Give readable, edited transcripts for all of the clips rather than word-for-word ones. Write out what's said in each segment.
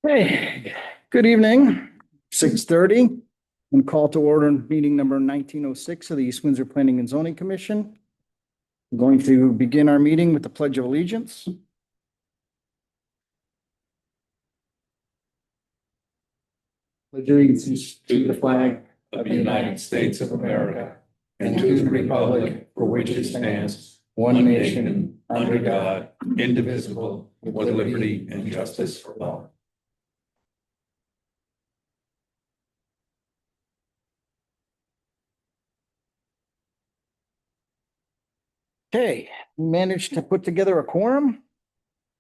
Hey, good evening, 6:30, and call to order meeting number 1906 of the East Windsor Planning and Zoning Commission. We're going to begin our meeting with the Pledge of Allegiance. Pledge allegiance to the flag of the United States of America and to the republic for which it stands, one nation, under God, indivisible, with liberty and justice for all. Okay, we managed to put together a quorum.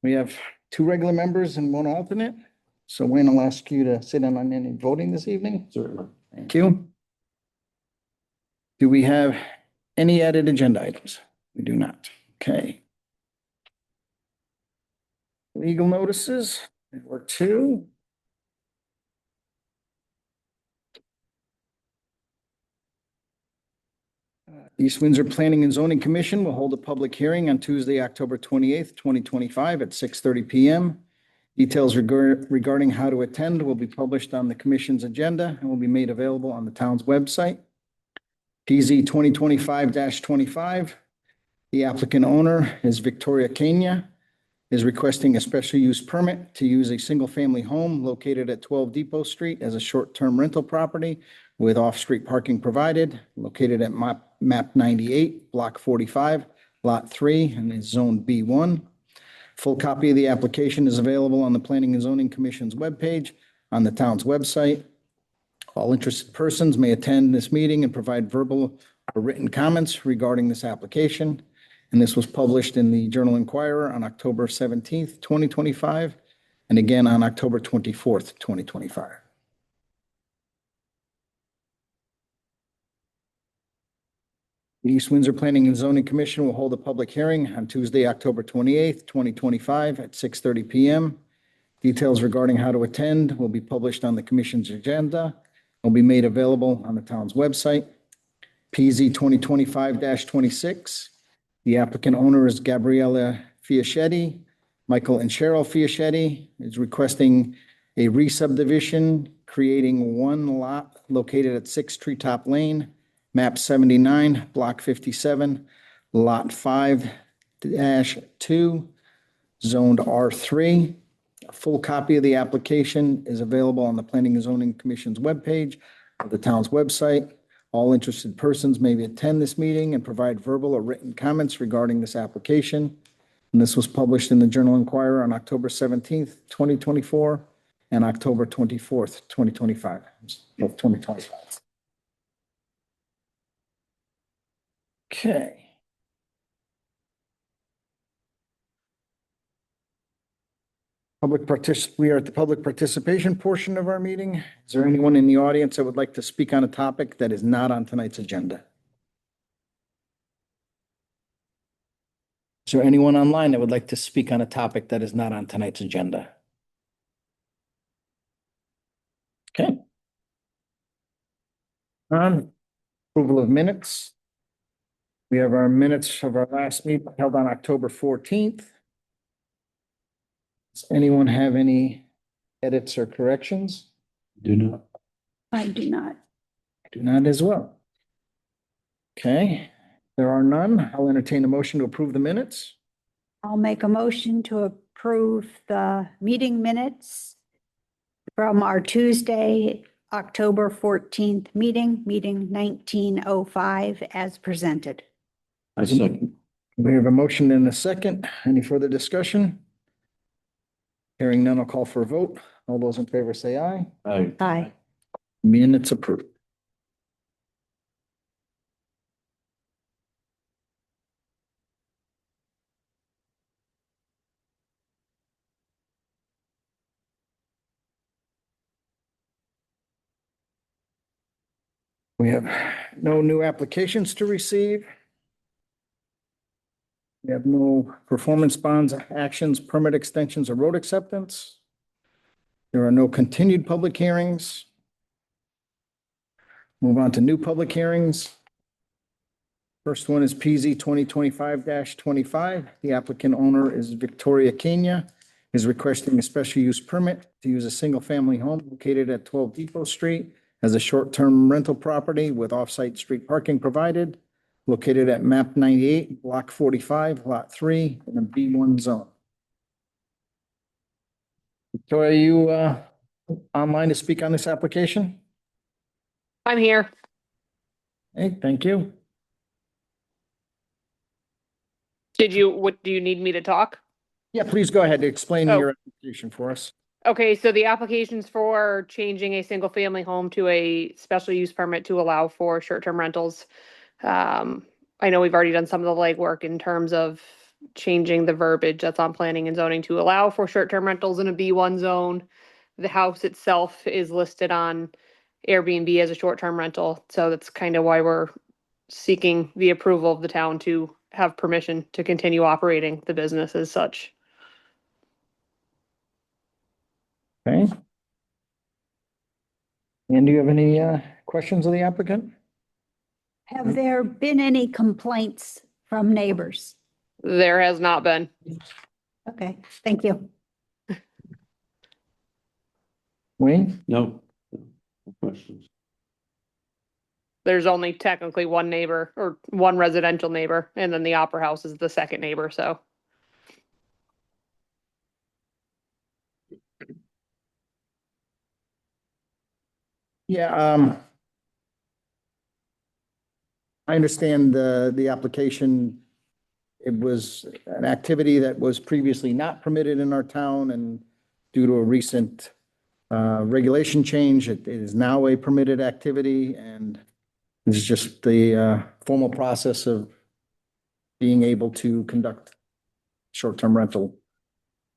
We have two regular members and one alternate. So Wayne, I'll ask you to sit in on any voting this evening. Certainly. Thank you. Do we have any added agenda items? We do not. Okay. Legal notices, there were two. East Windsor Planning and Zoning Commission will hold a public hearing on Tuesday, October 28th, 2025 at 6:30 PM. Details regarding how to attend will be published on the commission's agenda and will be made available on the town's website. PZ 2025-25. The applicant owner is Victoria Kenya, is requesting a special use permit to use a single-family home located at 12 Depot Street as a short-term rental property with off-street parking provided, located at map 98, block 45, lot 3, and is zone B1. Full copy of the application is available on the Planning and Zoning Commission's webpage on the town's website. All interested persons may attend this meeting and provide verbal or written comments regarding this application. And this was published in the Journal Inquirer on October 17th, 2025, and again on October 24th, 2025. The East Windsor Planning and Zoning Commission will hold a public hearing on Tuesday, October 28th, 2025 at 6:30 PM. Details regarding how to attend will be published on the commission's agenda and will be made available on the town's website. PZ 2025-26. The applicant owner is Gabriella Fiaschetti. Michael and Cheryl Fiaschetti is requesting a re-subdivision, creating one lot located at 6 Treetop Lane, map 79, block 57, lot 5-2, zoned R3. A full copy of the application is available on the Planning and Zoning Commission's webpage of the town's website. All interested persons may attend this meeting and provide verbal or written comments regarding this application. And this was published in the Journal Inquirer on October 17th, 2024, and October 24th, 2025, of 2025. Okay. We are at the public participation portion of our meeting. Is there anyone in the audience that would like to speak on a topic that is not on tonight's agenda? Is there anyone online that would like to speak on a topic that is not on tonight's agenda? Okay. Approval of minutes. We have our minutes of our last meeting held on October 14th. Does anyone have any edits or corrections? Do not. I do not. I do not as well. Okay, there are none. I'll entertain a motion to approve the minutes. I'll make a motion to approve the meeting minutes from our Tuesday, October 14th meeting 1905 as presented. I second. We have a motion and a second. Any further discussion? Hearing none, I'll call for a vote. All those in favor say aye. Aye. Aye. Minutes approved. We have no new applications to receive. We have no performance bonds, actions, permit extensions, or road acceptance. There are no continued public hearings. Move on to new public hearings. First one is PZ 2025-25. The applicant owner is Victoria Kenya, is requesting a special use permit to use a single-family home located at 12 Depot Street as a short-term rental property with off-site street parking provided, located at map 98, block 45, lot 3, in the B1 zone. Victoria, are you online to speak on this application? I'm here. Hey, thank you. What do you need me to talk? Yeah, please go ahead. Explain Oh. your application for us. Okay, so the application's for changing a single family home to a special use permit to allow for short-term rentals. I know we've already done some of the legwork in terms of changing the verbiage that's on planning and zoning to allow for short-term rentals in a B1 zone. The house itself is listed on Airbnb as a short-term rental, so that's kind of why we're seeking the approval of the town to have permission to continue operating the business as such. Okay. And do you have any questions of the applicant? Have there been any complaints from neighbors? There has not been. Okay, thank you. Wayne? No. No questions. There's only technically one neighbor or one residential neighbor, and then the Opera House is the second neighbor, so. Yeah, I understand the application. It was an activity that was previously not permitted in our town, and due to a recent regulation change, it is now a permitted activity, and it's just the formal process of being able to conduct short-term rental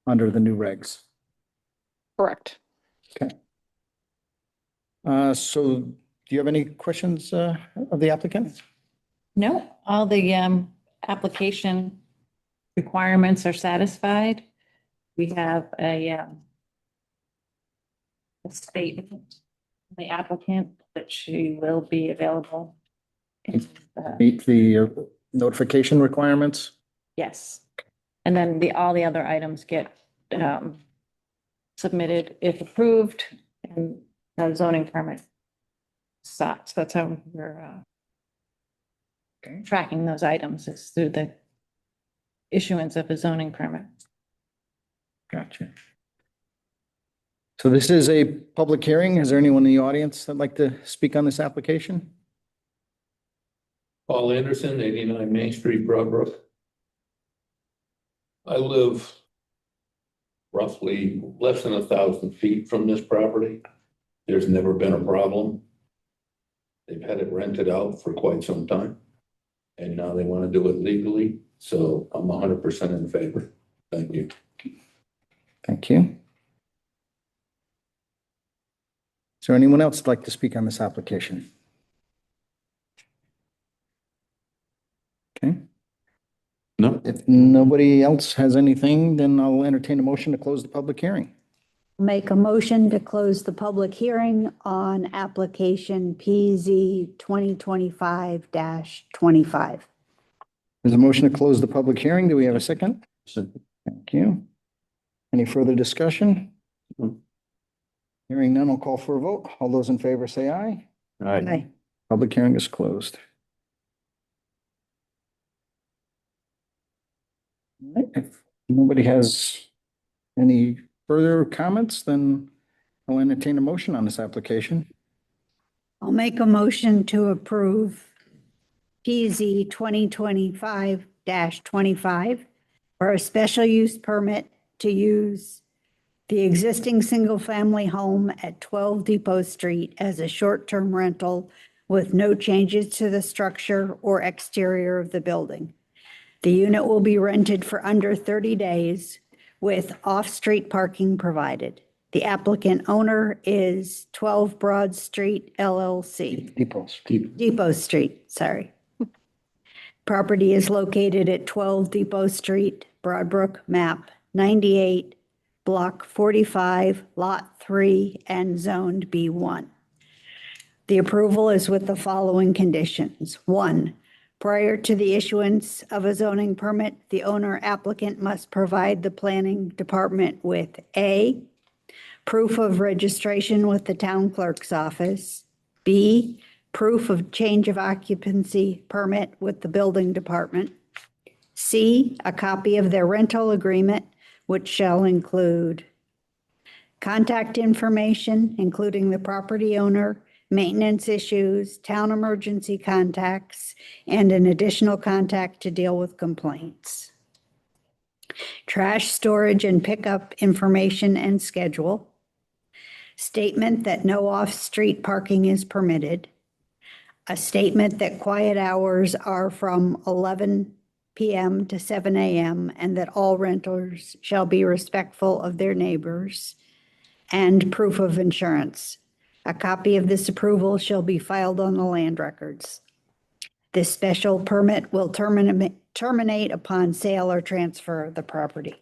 under the new regs. Correct. So do you have any questions of the applicant? No, all the application requirements are satisfied. We have a statement from the applicant that she will be available. Meet the notification requirements? Yes. And then all the other items get submitted if approved and a zoning permit. So that's how we're tracking those items is through the issuance of a zoning permit. Gotcha. So this is a public hearing. Is there anyone in the audience that'd like to speak on this application? Paul Anderson, 89 Main Street, Broadbrook. I live roughly less than 1,000 feet from this property. There's never been a problem. They've had it rented out for quite some time. And now they want to do it legally, so I'm 100% in favor. Thank you. Thank you. Is there anyone else that'd like to speak on this application? Okay, No. if nobody else has anything, then I'll entertain a motion to close the public hearing. Make a motion to close the public hearing on application PZ 2025-25. There's a motion to close the public hearing. Do we have a second? Thank you. Any further discussion? No. Hearing none, I'll call for a vote. All those in favor say aye. Aye. Public hearing is closed. All right, if nobody has any further comments, then I'll entertain a motion on this application. I'll make a motion to approve PZ 2025-25 for a special use permit to use the existing single-family home at 12 Depot Street as a short-term rental with no changes to the structure or exterior of the building. The unit will be rented for under 30 days with off-street parking provided. The applicant owner is 12 Broad Street LLC. Depots. Depot Street, sorry. Property is located at 12 Depot Street, Broadbrook, map 98, block 45, lot 3, and zoned B1. The approval is with the following conditions. 1, Prior to the issuance of a zoning permit, the owner applicant must provide the planning department with A, proof of registration with the town clerk's office, B, proof of change of occupancy permit with the building department, C, a copy of their rental agreement, which shall include contact information, including the property owner, maintenance issues, town emergency contacts, and an additional contact to deal with complaints. Trash storage and pickup information and schedule. Statement that no off-street parking is permitted. A statement that quiet hours are from 11 p.m. to 7 a.m. and that all renters shall be respectful of their neighbors. And proof of insurance. A copy of this approval shall be filed on the land records. This special permit will terminate upon sale or transfer of the property.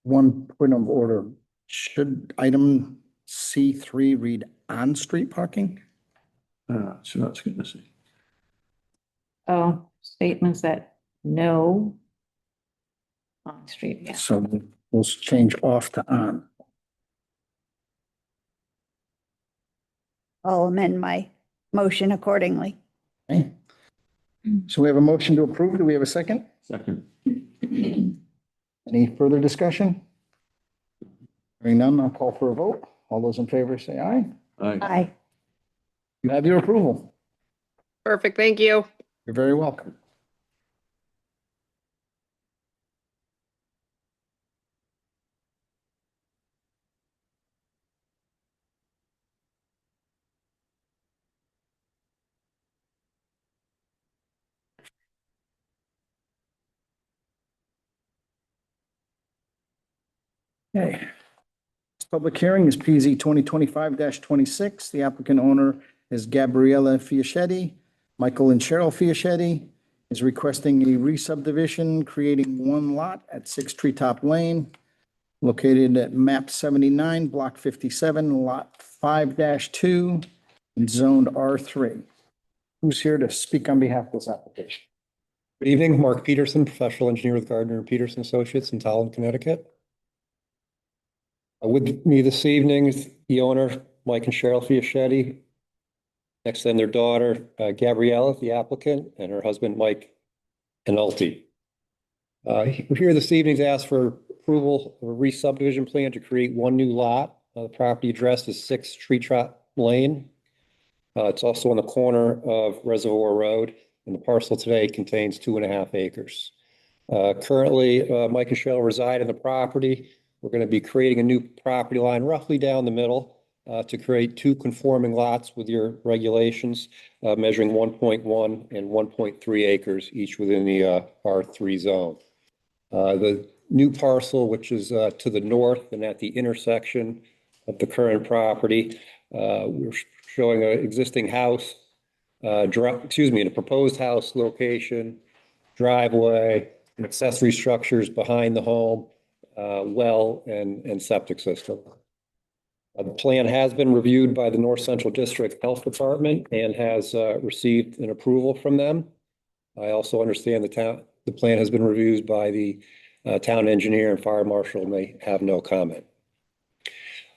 One point of order, should item C3 read on-street parking? So that's good to see. Oh, statements that no on street, yeah. So we'll change off to on. I'll amend my motion accordingly. Okay. So we have a motion to approve. Do we have a second? Second. Any further discussion? Hearing none, I'll call for a vote. All those in favor say aye. Aye. Aye. You have your approval. Perfect, thank you. You're very welcome. Okay. This public hearing is PZ 2025-26. The applicant owner is Gabriella Fiaschetti. Michael and Cheryl Fiaschetti is requesting a re-subdivision, creating one lot at 6 Treetop Lane, located at map 79, block 57, lot 5-2, and zoned R3. Who's here to speak on behalf of this application? Good evening, Mark Peterson, professional engineer with Gardner and Peterson Associates in Tallinn, Connecticut. With me this evening is the owner, Mike and Cheryl Fiaschetti. Next to them, their daughter, Gabriella, the applicant, and her husband, Mike Enulte. We're here this evening to ask for approval of a re-subdivision plan to create one new lot. The property address is 6 Treetop Lane. It's also on the corner of Reservoir Road, and the parcel today contains 2.5 acres. Currently, Mike and Cheryl reside in the property. We're going to be creating a new property line roughly down the middle to create 2 conforming lots with your regulations, measuring 1.1 and 1.3 acres, each within the R3 zone. The new parcel, which is to the north and at the intersection of the current property, we're showing an existing house, and a proposed house location, driveway, and accessory structures behind the home, well and septic system. The plan has been reviewed by the North Central District Health Department and has received an approval from them. I also understand the plan has been reviewed by the town engineer and fire marshal, and they have no comment.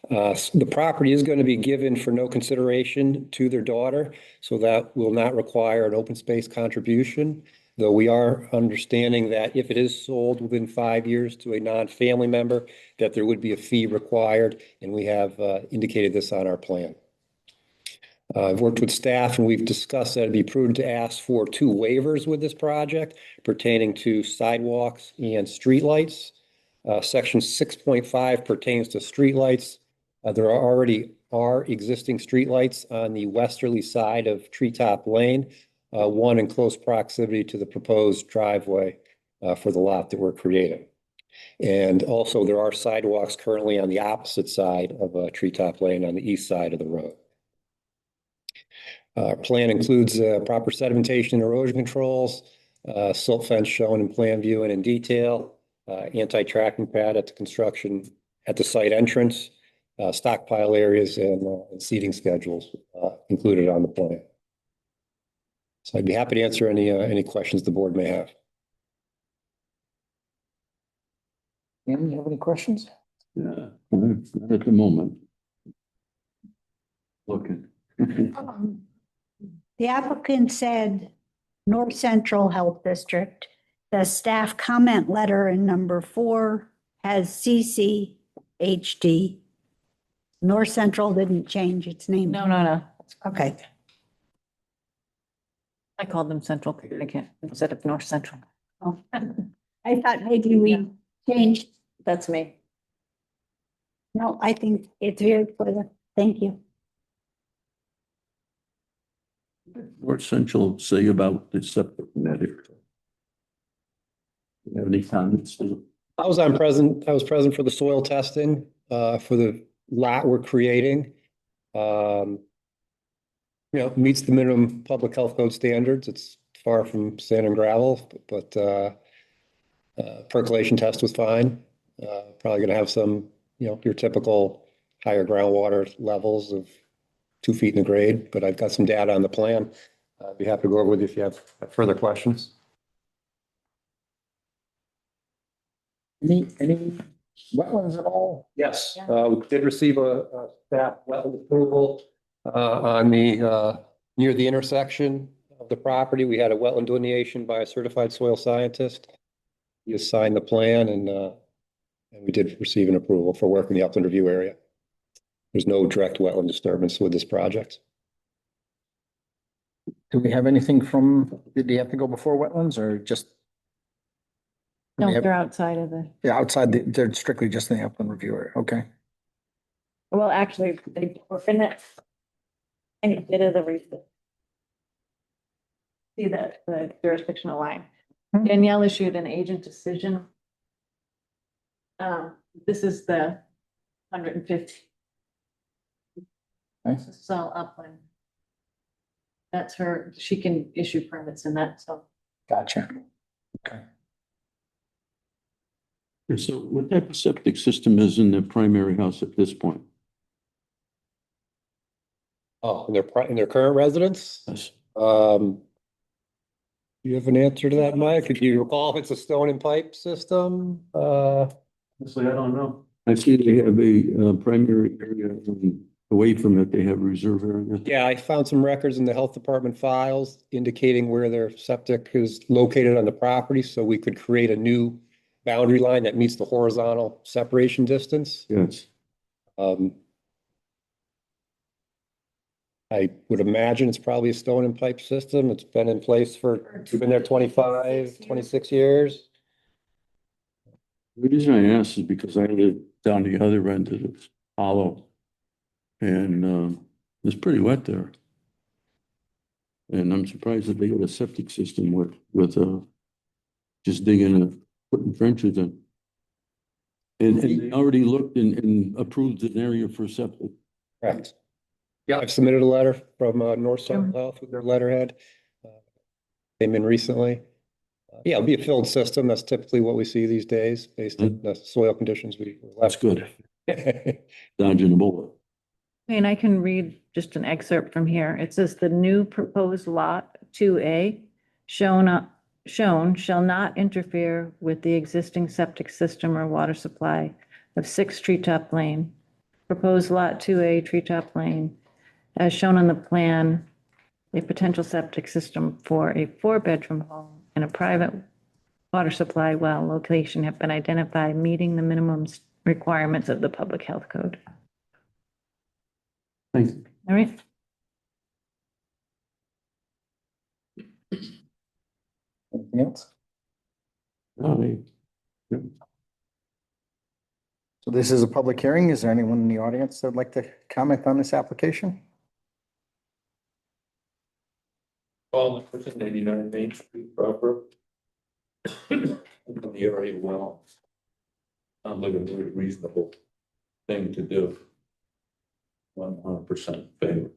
The property is going to be given for no consideration to their daughter, so that will not require an open space contribution, though we are understanding that if it is sold within 5 years to a non-family member, that there would be a fee required, and we have indicated this on our plan. I've worked with staff and we've discussed that it'd be prudent to ask for 2 waivers with this project pertaining to sidewalks and streetlights. Section 6.5 pertains to streetlights. There already are existing streetlights on the westerly side of Treetop Lane, one in close proximity to the proposed driveway for the lot that we're creating. And also there are sidewalks currently on the opposite side of Treetop Lane on the east side of the road. Our plan includes proper sedimentation and erosion controls, silt fence shown in plan view and in detail, anti-tracking pad at the construction at the site entrance, stockpile areas and seating schedules included on the plan. So I'd be happy to answer any questions the board may have. Ian, you have any questions? Yeah, not at the moment. Looking. The applicant said North Central Health District. The staff comment letter in number 4 has CCHD. North Central didn't change its name. No. Okay. I called them Central Connecticut instead of North Central. Oh. I thought maybe we changed. That's me. No, I think it's very clear. Thank you. What Central say about the septic in that area? You have any comments? I was present for the soil testing, for the lot we're creating. Meets the minimum public health code standards. It's far from sand and gravel, but percolation test was fine. Probably gonna have some, your typical higher groundwater levels of 2 feet in the grade, but I've got some data on the plan. I'd be happy to go over with you if you have further questions. Any wetlands at all? Yes, we did receive a staff wetland approval on the near the intersection of the property. We had a wetland delineation by a certified soil scientist. He assigned the plan and we did receive an approval for work in the upland review area. There's no direct wetland disturbance with this project. Do we have anything did you have to go before wetlands or just? No, We have- they're outside of the, Yeah, outside, they're strictly just in the upland review area. Okay. well, actually, they were in it. Any bit of the reason. See that, the jurisdictional line. Danielle issued an agent decision. This is the 150. Nice. This is all upland. That's her, she can issue permits in that, so. Gotcha. Okay. So what type of septic system is in the primary house at this point? Oh, in their current residence? Yes. You have an answer to that, Mike? Could you recall if it's a stone and pipe system? Honestly, I don't know. I see they have a primary area away from it. They have reserve area. Yeah, I found some records in the health department files indicating where their septic is located on the property, so we could create a new boundary line that meets the horizontal separation distance. Yes. I would imagine it's probably a stone and pipe system. It's been in place we've been there 25, 26 years. The reason I ask is because I live down the other end of this hollow. And it's pretty wet there. And I'm surprised that they got a septic system with just digging and putting trenches in. And they already looked and approved an area for septic. Correct. Yeah, I've submitted a letter from North Central Health with their letterhead. Came in recently. Yeah, it'll be a filled system. That's typically what we see these days based on the soil conditions we That's good. left. Dodging a bullet. And I can read just an excerpt from here. It says the new proposed lot 2A shown shall not interfere with the existing septic system or water supply of 6 Treetop Lane. Proposed lot 2A Treetop Lane, as shown on the plan, a potential septic system for a 4-bedroom home and a private water supply well location have been identified, meeting the minimum requirements of the public health code. Thanks. All right. Anything else? So this is a public hearing. Is there anyone in the audience that would like to comment on this application? Paul McPherson, 89 Main Street proper. In the area well. Sounds like a very reasonable thing to do. 100% favor.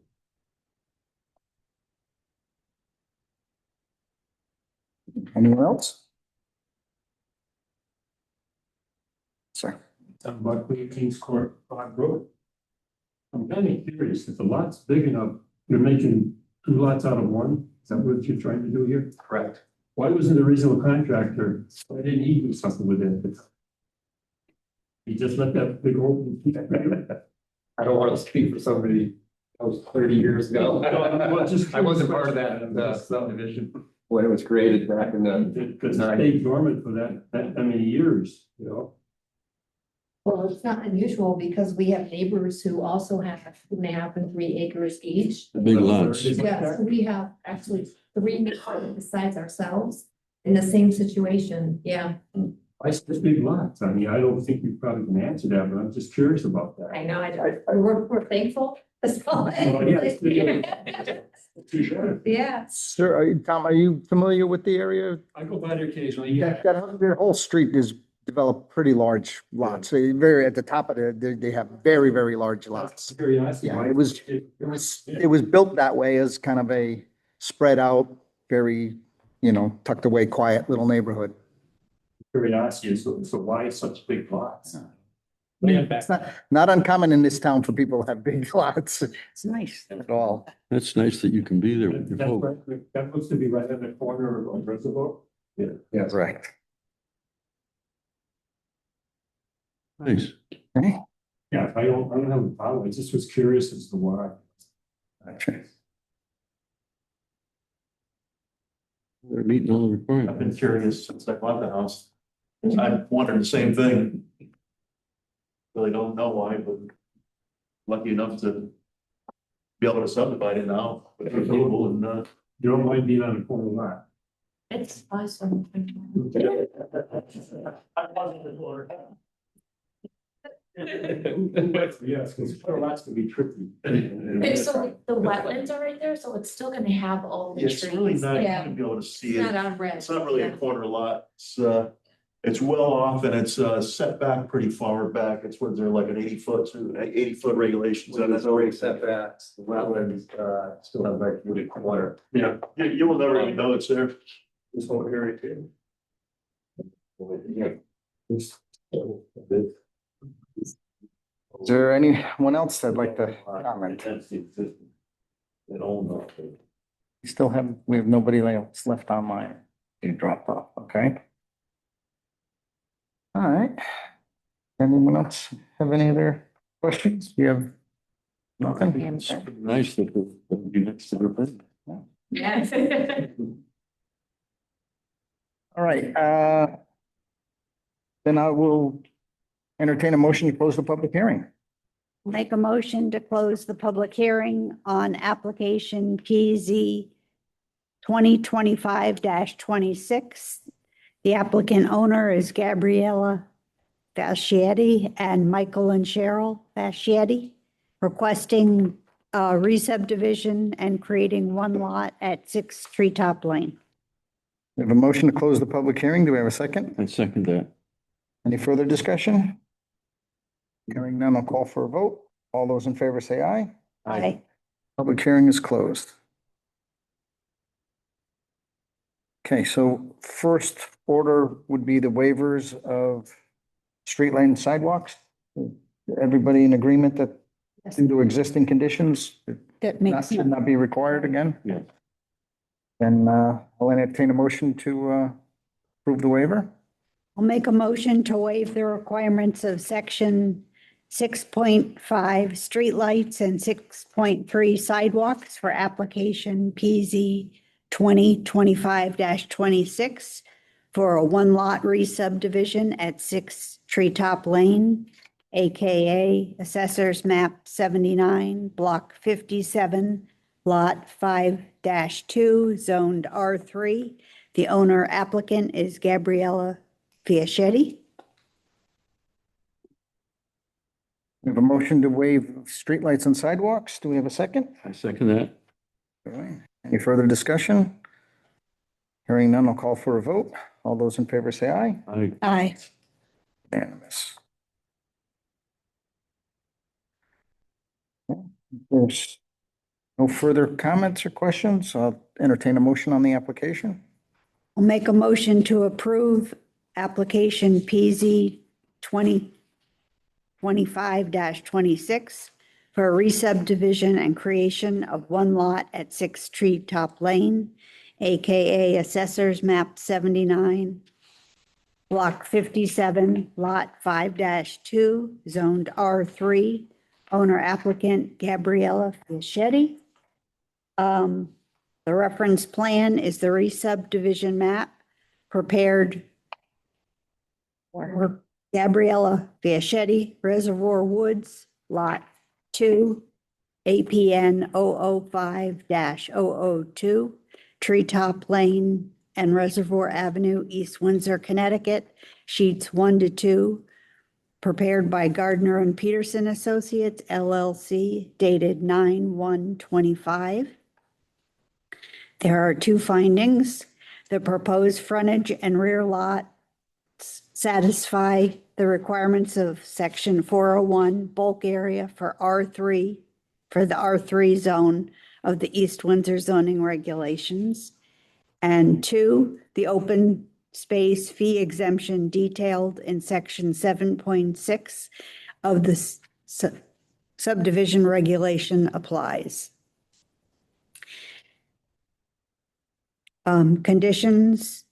Anyone else? Sir. Town Buckley, Kings Court, Broad Road. I'm kind of curious, if the lot's big enough, you're making 2 lots out of one, Is that what you're trying to do here? Correct. Why wasn't the original contractor, why didn't he do something with it? He just let that big old. I don't want to speak for somebody that was 30 years ago. I wasn't part of that subdivision when it was created back in the. Because it stayed dormant for that many years, you know? Well, it's not unusual because we have neighbors who also have 2.5 and 3 acres each. Big lots. Yes, we have actually 3 neighbors besides ourselves in the same situation, yeah. Why such big lots? I mean, I don't think you probably can answer that, but I'm just curious about that. I know, we're thankful. That's all. Well, yeah, it's too bad. Yeah. Sir, Tom, are you familiar with the area? I go by there occasionally, yeah. Their whole street is developed pretty large lots. Very, at the top of they have very, very large lots. Curiosity. Yeah, it was built that way as kind of a spread out, very, tucked away, quiet little neighborhood. Curiosity, so why such big lots? It's not uncommon in this town for people to have big lots It's nice. at all. That's nice that you can be there with your That's folks. right, that looks to be right in the corner of Reservoir. Yeah. That's right. Nice. Okay. Yeah, I don't have a problem, I just was curious as to why. They're meeting all the I've requirements. been curious since I bought the house. I wondered the same thing. Really don't know why, but lucky enough to be able to subdivide it now with approval and, You don't mind being on a corner lot? It's awesome. Yes, because corner lots can be tricky. Okay, so the wetlands are right there, so it's still gonna have all the trees. it's really nice Yeah, to be able to see it's it. not on red. It's not really a Yeah. corner lot. It's well off and it's set back pretty far back. It's what they're like an 80-foot regulations. And that's already set. setbacks, the wetlands, still have like wooded corner. Yeah, you will never even know it's there. This whole area too. Is there anyone else that'd like to comment? That's the existing. They don't know. We have nobody else left online. You dropped off, okay? All right. Anyone else have any other questions? You have nothing? It's nice that they'll be next to their business. Yes. All right, then I will entertain a motion to close the public hearing. Make a motion to close the public hearing on application PZ 2025-26. The applicant owner is Gabriella Fascietti and Michael and Cheryl Fascietti, requesting re-subdivision and creating one lot at 6 Treetop Lane. We have a motion to close the public hearing. Do we have a second? I second that. Any further discussion? Hearing none, I'll call for a vote. All those in favor say aye. Aye. Public hearing is closed. Okay, so first order would be the waivers of street light and sidewalks. Everybody in agreement that due to existing conditions, That that makes should sense. not be required again? Yes. Then I'll entertain a motion to approve the waiver. I'll make a motion to waive the requirements of section 6.5 streetlights and 6.3 sidewalks for application PZ 2025-26 for a one-lot re-subdivision at 6 Treetop Lane, AKA Assessors Map 79, Block 57, Lot 5-2, zoned R3. The owner applicant is Gabriella Fiaschetti. We have a motion to waive streetlights and sidewalks. Do we have a second? I second that. All right. Any further discussion? Hearing none, I'll call for a vote. All those in favor say aye. Aye. Unanimous. There's no further comments or questions. I'll entertain a motion on the application. I'll make a motion to approve application PZ 2025-26 for re-subdivision and creation of one lot at 6th Treetop Lane, AKA Assessors Map 79, Block 57, Lot 5-2, zoned R3, owner applicant Gabriella Fischetti. The reference plan is the re-subdivision map prepared for Gabriella Fischetti, Reservoir Woods, Lot 2, APN 005-002, Treetop Lane and Reservoir Avenue, East Windsor, Connecticut, sheets 1 to 2, prepared by Gardner and Peterson Associates LLC, dated 9/1/25. There are 2 findings. The proposed frontage and rear lot satisfy the requirements of section 401 bulk area for R3, for the R3 zone of the East Windsor zoning regulations. And 2, the open space fee exemption detailed in section 7.6 of the subdivision regulation applies. Conditions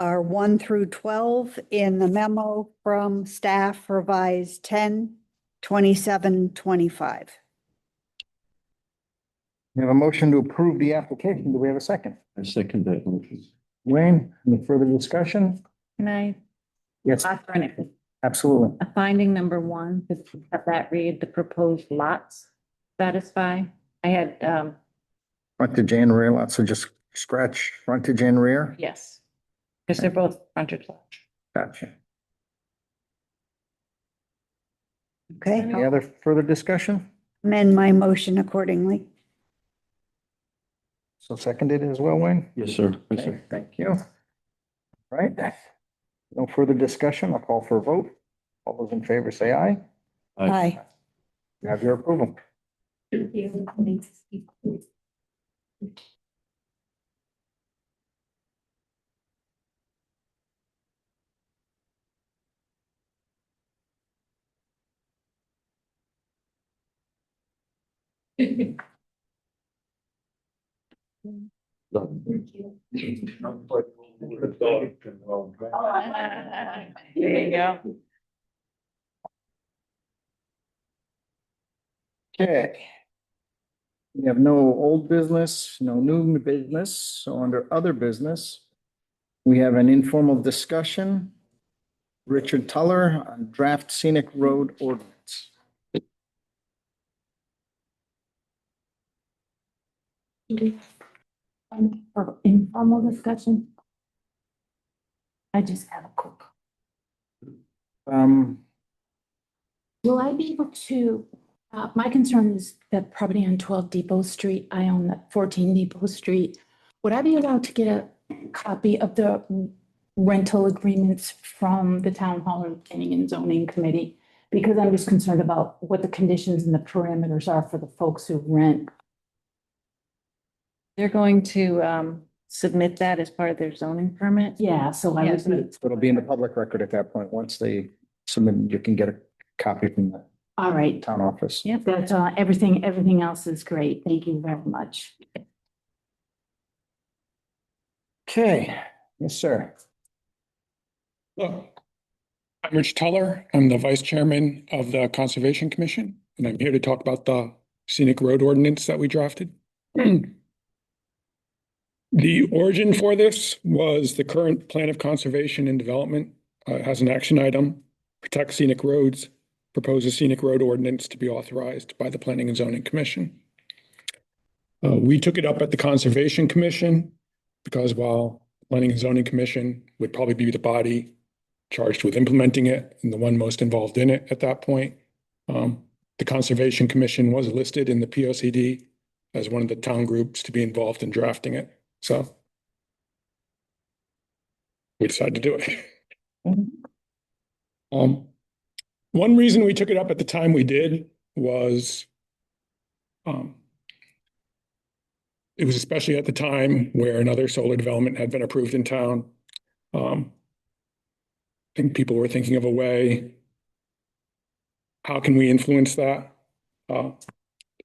are 1 through 12 in the memo from staff revised 10/27/25. We have a motion to approve the application. Do we have a second? I second that motion. Wayne, any further discussion? Can I Yes, offer an absolutely. a finding number 1, to have that read, the proposed lots satisfy? I had, Frontage and rear lots, so just scratch frontage and rear. yes, because they're both frontage lots. Gotcha. Okay, Any I'll other further discussion? amend my motion accordingly. So seconded as well, Wayne? Yes, sir. Okay, thank you. Right. No further discussion. I'll call for a vote. All those in favor say aye. Aye. You have your approval. Thank you. There you go. Okay. We have no old business, no new business. So under other business, we have an informal discussion. Richard Tuller on draft scenic road ordinance. For informal discussion. I just have a quick. Will I be able to, my concern is that property on 12 Depot Street, I own that 14 Depot Street. Would I be allowed to get a copy of the rental agreements from the Town Hall and Planning and Zoning Committee? Because I'm just concerned about what the conditions and the parameters are for the folks who rent. They're going to submit that as part of their zoning permit? Yeah, so I Yes. would, It'll be in the public record at that point. Once they submit, you can get a copy from the all right. town office. Yep. That's everything else is great. Thank you very much. Okay, yes, sir. Hello. I'm Rich Tuller. I'm the Vice Chairman of the Conservation Commission, and I'm here to talk about the scenic road ordinance that we drafted. The origin for this was the current Plan of Conservation and Development has an action item, protect scenic roads, propose a scenic road ordinance to be authorized by the Planning and Zoning Commission. We took it up at the Conservation Commission because while Planning and Zoning Commission would probably be the body charged with implementing it and the one most involved in it at that point, the Conservation Commission was listed in the POCD as one of the town groups to be involved in drafting it. So we decided to do it. One reason we took it up at the time we did was it was especially at the time where another solar development had been approved in town. I think people were thinking of a way, how can we influence that?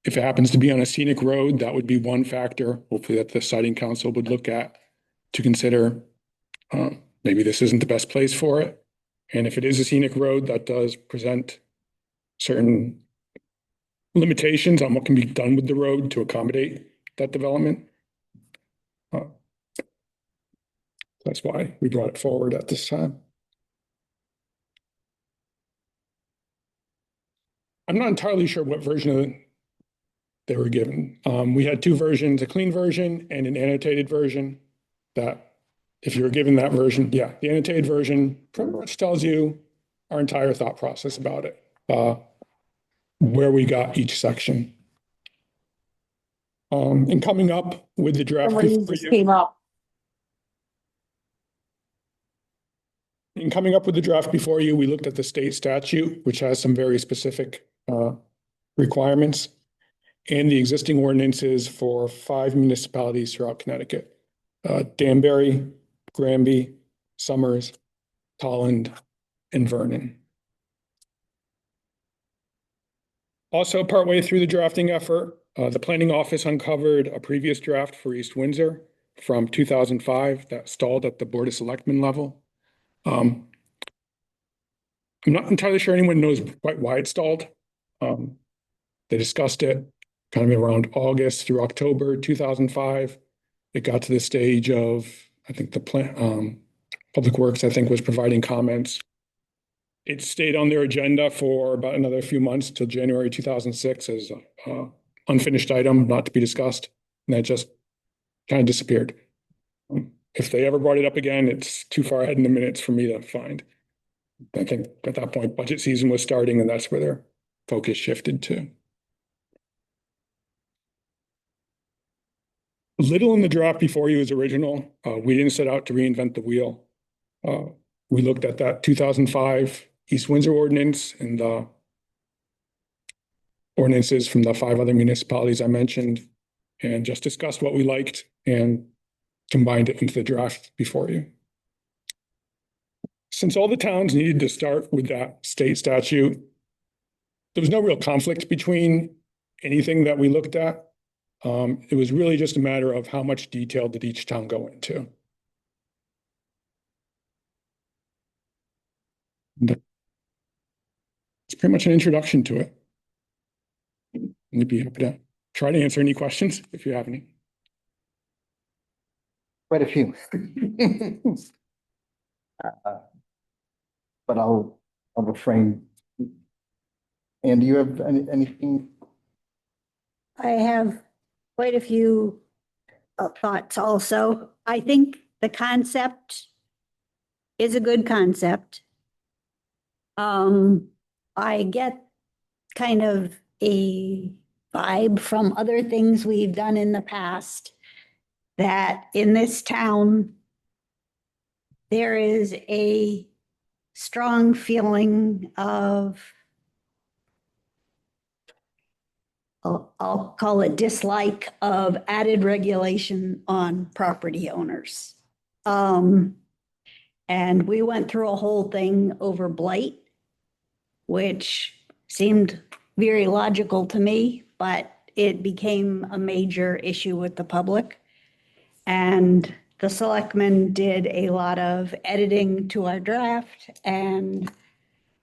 If it happens to be on a scenic road, that would be one factor, hopefully that the siting council would look at to consider. Maybe this isn't the best place for it. And if it is a scenic road, that does present certain limitations on what can be done with the road to accommodate that development. That's why we brought it forward at this time. I'm not entirely sure what version they were given. We had two versions, a clean version and an annotated version. That if you were given that version, yeah, the annotated version pretty much tells you our entire thought process about it, where we got each section. And coming up with the draft. In coming up with the draft before you, we looked at the state statute, which has some very specific requirements, and the existing ordinances for 5 municipalities throughout Connecticut: Danbury, Granby, Summers, Tolland, and Vernon. Also, partway through the drafting effort, the planning office uncovered a previous draft for East Windsor from 2005 that stalled at the Board of Selectmen level. I'm not entirely sure anyone knows quite why it stalled. They discussed it kind of around August through October 2005. It got to the stage of, I think the Public Works, I think, was providing comments. It stayed on their agenda for about another few months till January 2006 as an unfinished item, not to be discussed. And that just kind of disappeared. If they ever brought it up again, it's too far ahead in the minutes for me to find. I think at that point, budget season was starting, and that's where their focus shifted to. Little in the draft before you is original. We didn't set out to reinvent the wheel. We looked at that 2005 East Windsor ordinance and the ordinances from the 5 other municipalities I mentioned, and just discussed what we liked and combined it into the draft before you. Since all the towns needed to start with that state statute, there was no real conflict between anything that we looked at. It was really just a matter of how much detail did each town go into. It's pretty much an introduction to it. I'd be happy to try to answer any questions if you have any. Quite a few. But I'll refrain. And do you have anything? I have quite a few thoughts also. I think the concept is a good concept. I get kind of a vibe from other things we've done in the past that in this town, there is a strong feeling of, I'll call it dislike of added regulation on property owners. And we went through a whole thing over blight, which seemed very logical to me, but it became a major issue with the public. And the selectmen did a lot of editing to our draft, and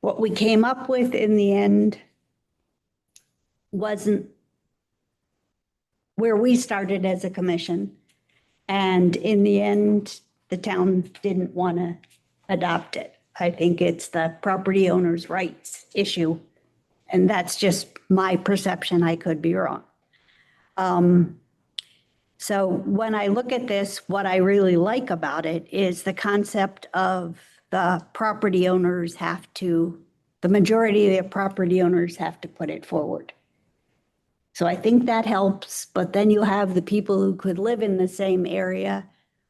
what we came up with in the end wasn't where we started as a commission. And in the end, the town didn't want to adopt it. I think it's the property owner's rights issue. And that's just my perception. I could be wrong. So when I look at this, what I really like about it is the concept of the property owners have to, the majority of the property owners have to put it forward. So I think that helps, but then you have the people who could live in the same area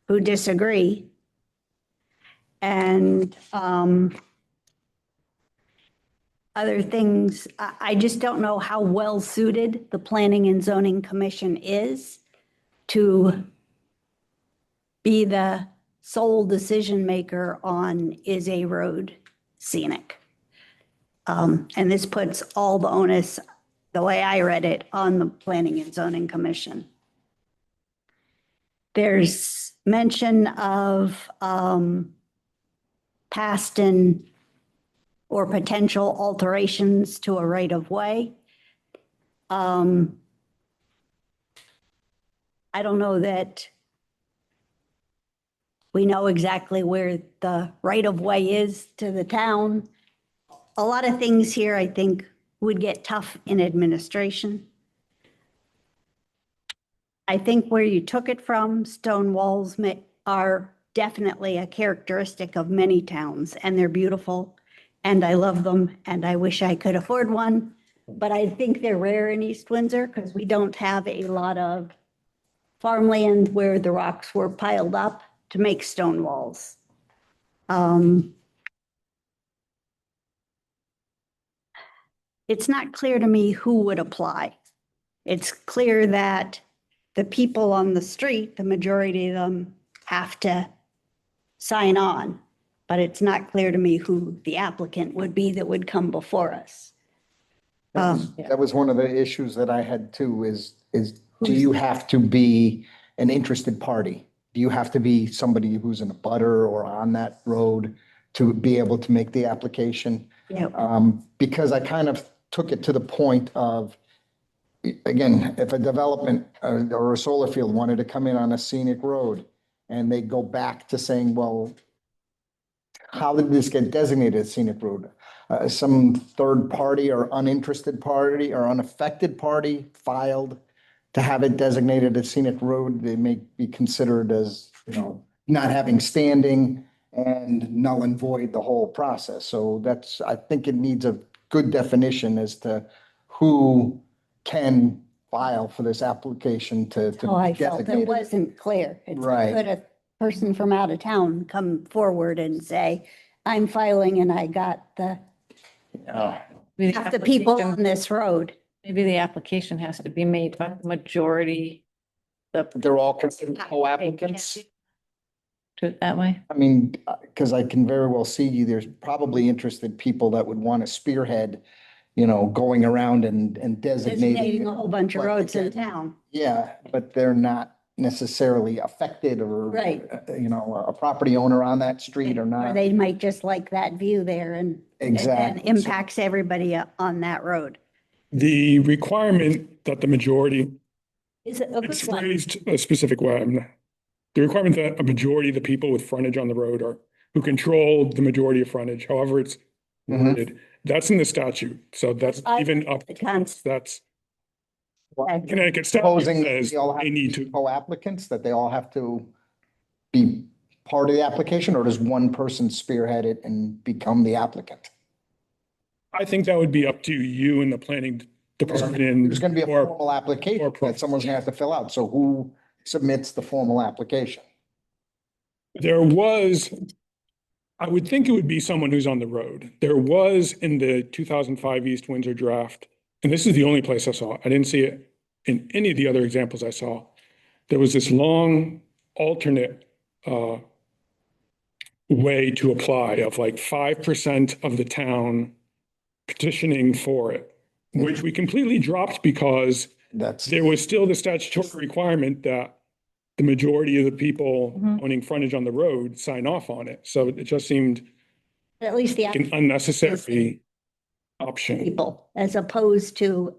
who disagree. And other things, I just don't know how well suited the Planning and Zoning Commission is to be the sole decision maker on is a road scenic. And this puts all the onus the way I read it on the Planning and Zoning Commission. There's mention of past and or potential alterations to a right of way. I don't know that we know exactly where the right of way is to the town. A lot of things here, I think, would get tough in administration. I think where you took it from, stone walls are definitely a characteristic of many towns, and they're beautiful, and I love them, and I wish I could afford one. But I think they're rare in East Windsor because we don't have a lot of farmland where the rocks were piled up to make stone walls. It's not clear to me who would apply. It's clear that the people on the street, the majority of them have to sign on, but it's not clear to me who the applicant would be that would come before us. That was one of the issues that I had too, is do you have to be an interested party? Do you have to be somebody who's in a butter or on that road to be able to make the application? Yeah. Because I kind of took it to the point of, again, if a development or a solar field wanted to come in on a scenic road and they go back to saying, well, how did this get designated as scenic road? Some third party or uninterested party or unaffected party filed to have it designated as scenic road, they may be considered as, not having standing and null and void the whole process. So that's, I think it needs a good definition as to who can file for this application to Oh, I felt it designate it. wasn't clear. It's Right. could a person from out of town come forward and say, I'm filing and I got the, Maybe half the people on application- this road. Maybe the application has to be made by the majority. They're all considered co-applicants. Do it that way. I mean, because I can very well see there's probably interested people that would want to spearhead, going around and designating. Designating a whole bunch of But roads in again, town. Yeah, but they're not necessarily affected or, Right. A property owner on that street or Or not. they might just like that view there and Exactly. impacts everybody on that road. The requirement that the majority, Is it a good it's one? phrased a specific way. The requirement that a majority of the people with frontage on the road are, who control the majority of frontage, however it's Mhm. worded, that's in the statute. So that's I- even up, The cons- that's Okay. Connecticut statute Supposing says they all have they need to be to. co-applicants, that they all have to be part of the application, or does one person spearhead it and become the applicant? I think that would be up to you and the planning department and. There's gonna be a or- formal application or that someone's gonna have to fill out. So who submits the formal application? There was, I would think it would be someone who's on the road. There was in the 2005 East Windsor draft, and this is the only place I saw it. I didn't see it in any of the other examples I saw. There was this long alternate way to apply of like 5% of the town petitioning for it, which we completely dropped because That's, there was still the statutory requirement that the majority of the people Mhm. owning frontage on the road sign off on it. So it just seemed At least the like an unnecessary option. people, as opposed to,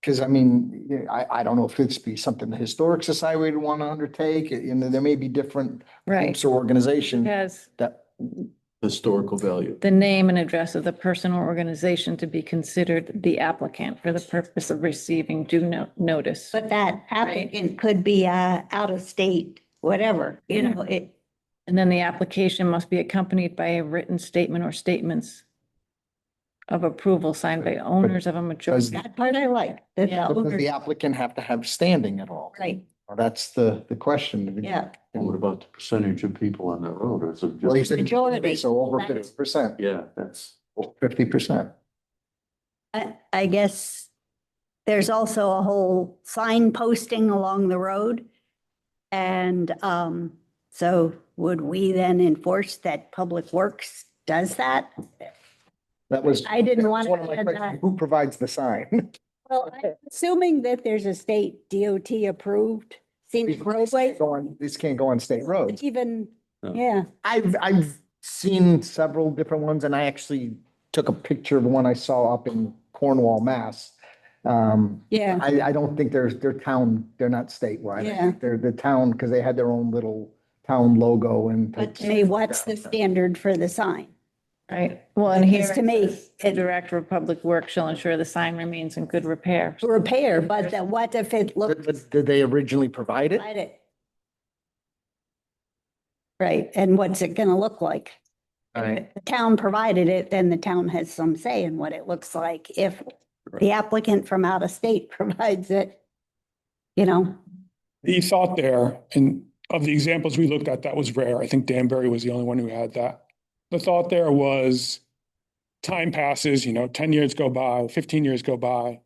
because I mean, I don't know if it's be something the Historic Society would want to undertake, there may be different Right. groups or organizations Has that, Historical value. the name and address of the person or organization to be considered the applicant for the purpose of receiving due notice. but that applicant could be out of state, whatever, it. And then the application must be accompanied by a written statement or statements of approval signed by owners of a majority. That part I like. that the Yeah. does owner- the applicant have to have standing at all? Right, Or that's the question. yeah. And what about the percentage of people on that road? Or is it Well, you just? said Majority. so over That's- 50%, Yeah, that's. 50%. I guess there's also a whole sign posting along the road. And so would we then enforce that Public Works does that? That was. I didn't that was want one of to my add questions. that. Who provides the sign? Well, I'm assuming that there's a state DOT approved scenic roadway, These can't go on state roads. even, No. yeah. I've seen several different ones and I actually took a picture of one I saw up in Cornwall, Mass. Yeah. I don't think they're town, they're not statewide. I Yeah. think they're the town because they had their own little town logo and. But to me, what's the standard for the sign? Right, well, and here. Because to me, it says, The Director of Public Works shall ensure the sign remains in good repair. Repair, but what if it looks Did they originally provide it? like it? Right, and what's it gonna look like? Right. The town provided it, then the town has some say in what it looks like. If the applicant from out of state provides it, you know, The thought there, and of the examples we looked at, that was rare. I think Danbury was the only one who had that. The thought there was time passes, 10 years go by, 15 years go by.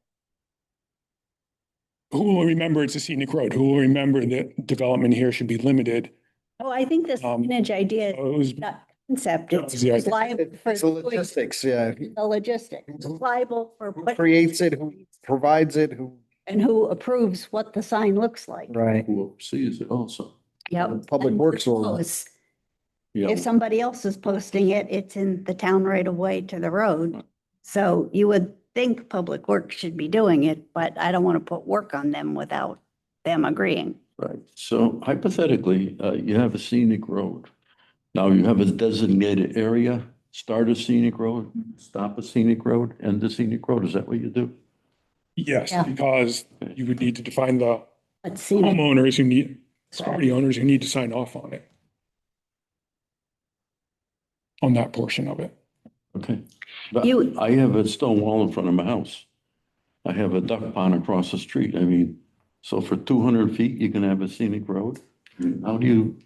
Who will remember it's a scenic road? Who will remember that development here should be limited? oh, I think the Um, signage idea, So it was, not concept, That was the it's idea. liable for. It's the logistics, yeah. The logistics, it's liable for. Who creates it, who provides it, who, And who approves what the sign looks like. right? Who oversees it also. Yep. Public And Works will- knows. Yeah. If somebody else is posting it, it's in the town right of way to the road. So you would think Public Works should be doing it, but I don't want to put work on them without them agreeing. Right, so hypothetically, you have a scenic road. Now you have a designated area, start a scenic road, stop a scenic road, end a scenic road. Is that what you do? yes, Yeah. because you would need to define the Let's see. that. homeowners who need, property owners who need to sign off on it. On that portion of it. Okay. But You- I have a stone wall in front of my house. I have a duck pond across the street. I mean, so for 200 feet, you can have a scenic road? I mean, how do you,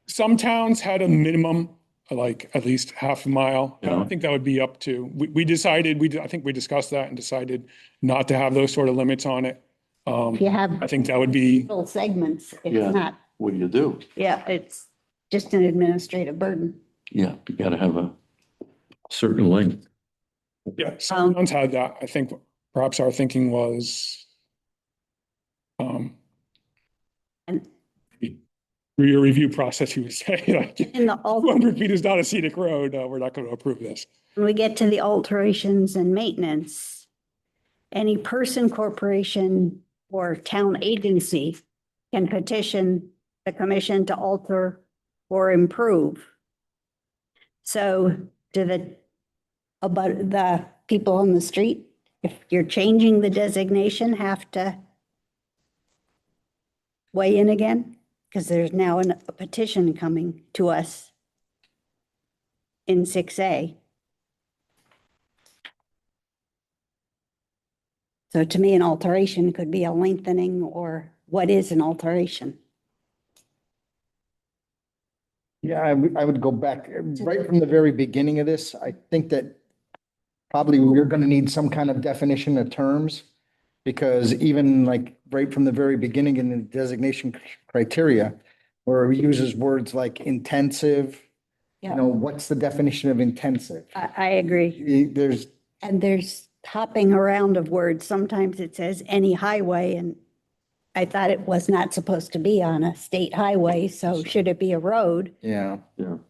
Some towns had a minimum, like at least half a mile. I Yeah. think that would be up to, we decided, I think we discussed that and decided not to have those sort of limits on it. If you have I think that would be, little segments, Yeah. it's not, what do you do? yeah, it's just an administrative burden. Yeah, you gotta have a certain length. yeah, some towns had that. I think perhaps our thinking was And- through your review process, you would say like, In the 200 feet is not a scenic road, we're not going to approve this. when we get to the alterations and maintenance, any person, corporation, or town agency can petition the commission to alter or improve. So do the people on the street, if you're changing the designation, have to weigh in again? Because there's now a petition coming to us in 6A. So to me, an alteration could be a lengthening, or what is an alteration? Yeah, I would go back right from the very beginning of this. I think that probably we're going to need some kind of definition of terms. Because even like right from the very beginning in the designation criteria, where it uses words like intensive, what's the definition of intensive? I agree. There's, And there's hopping around of words. Sometimes it says any highway, and I thought it was not supposed to be on a state highway, so should it be a road? yeah,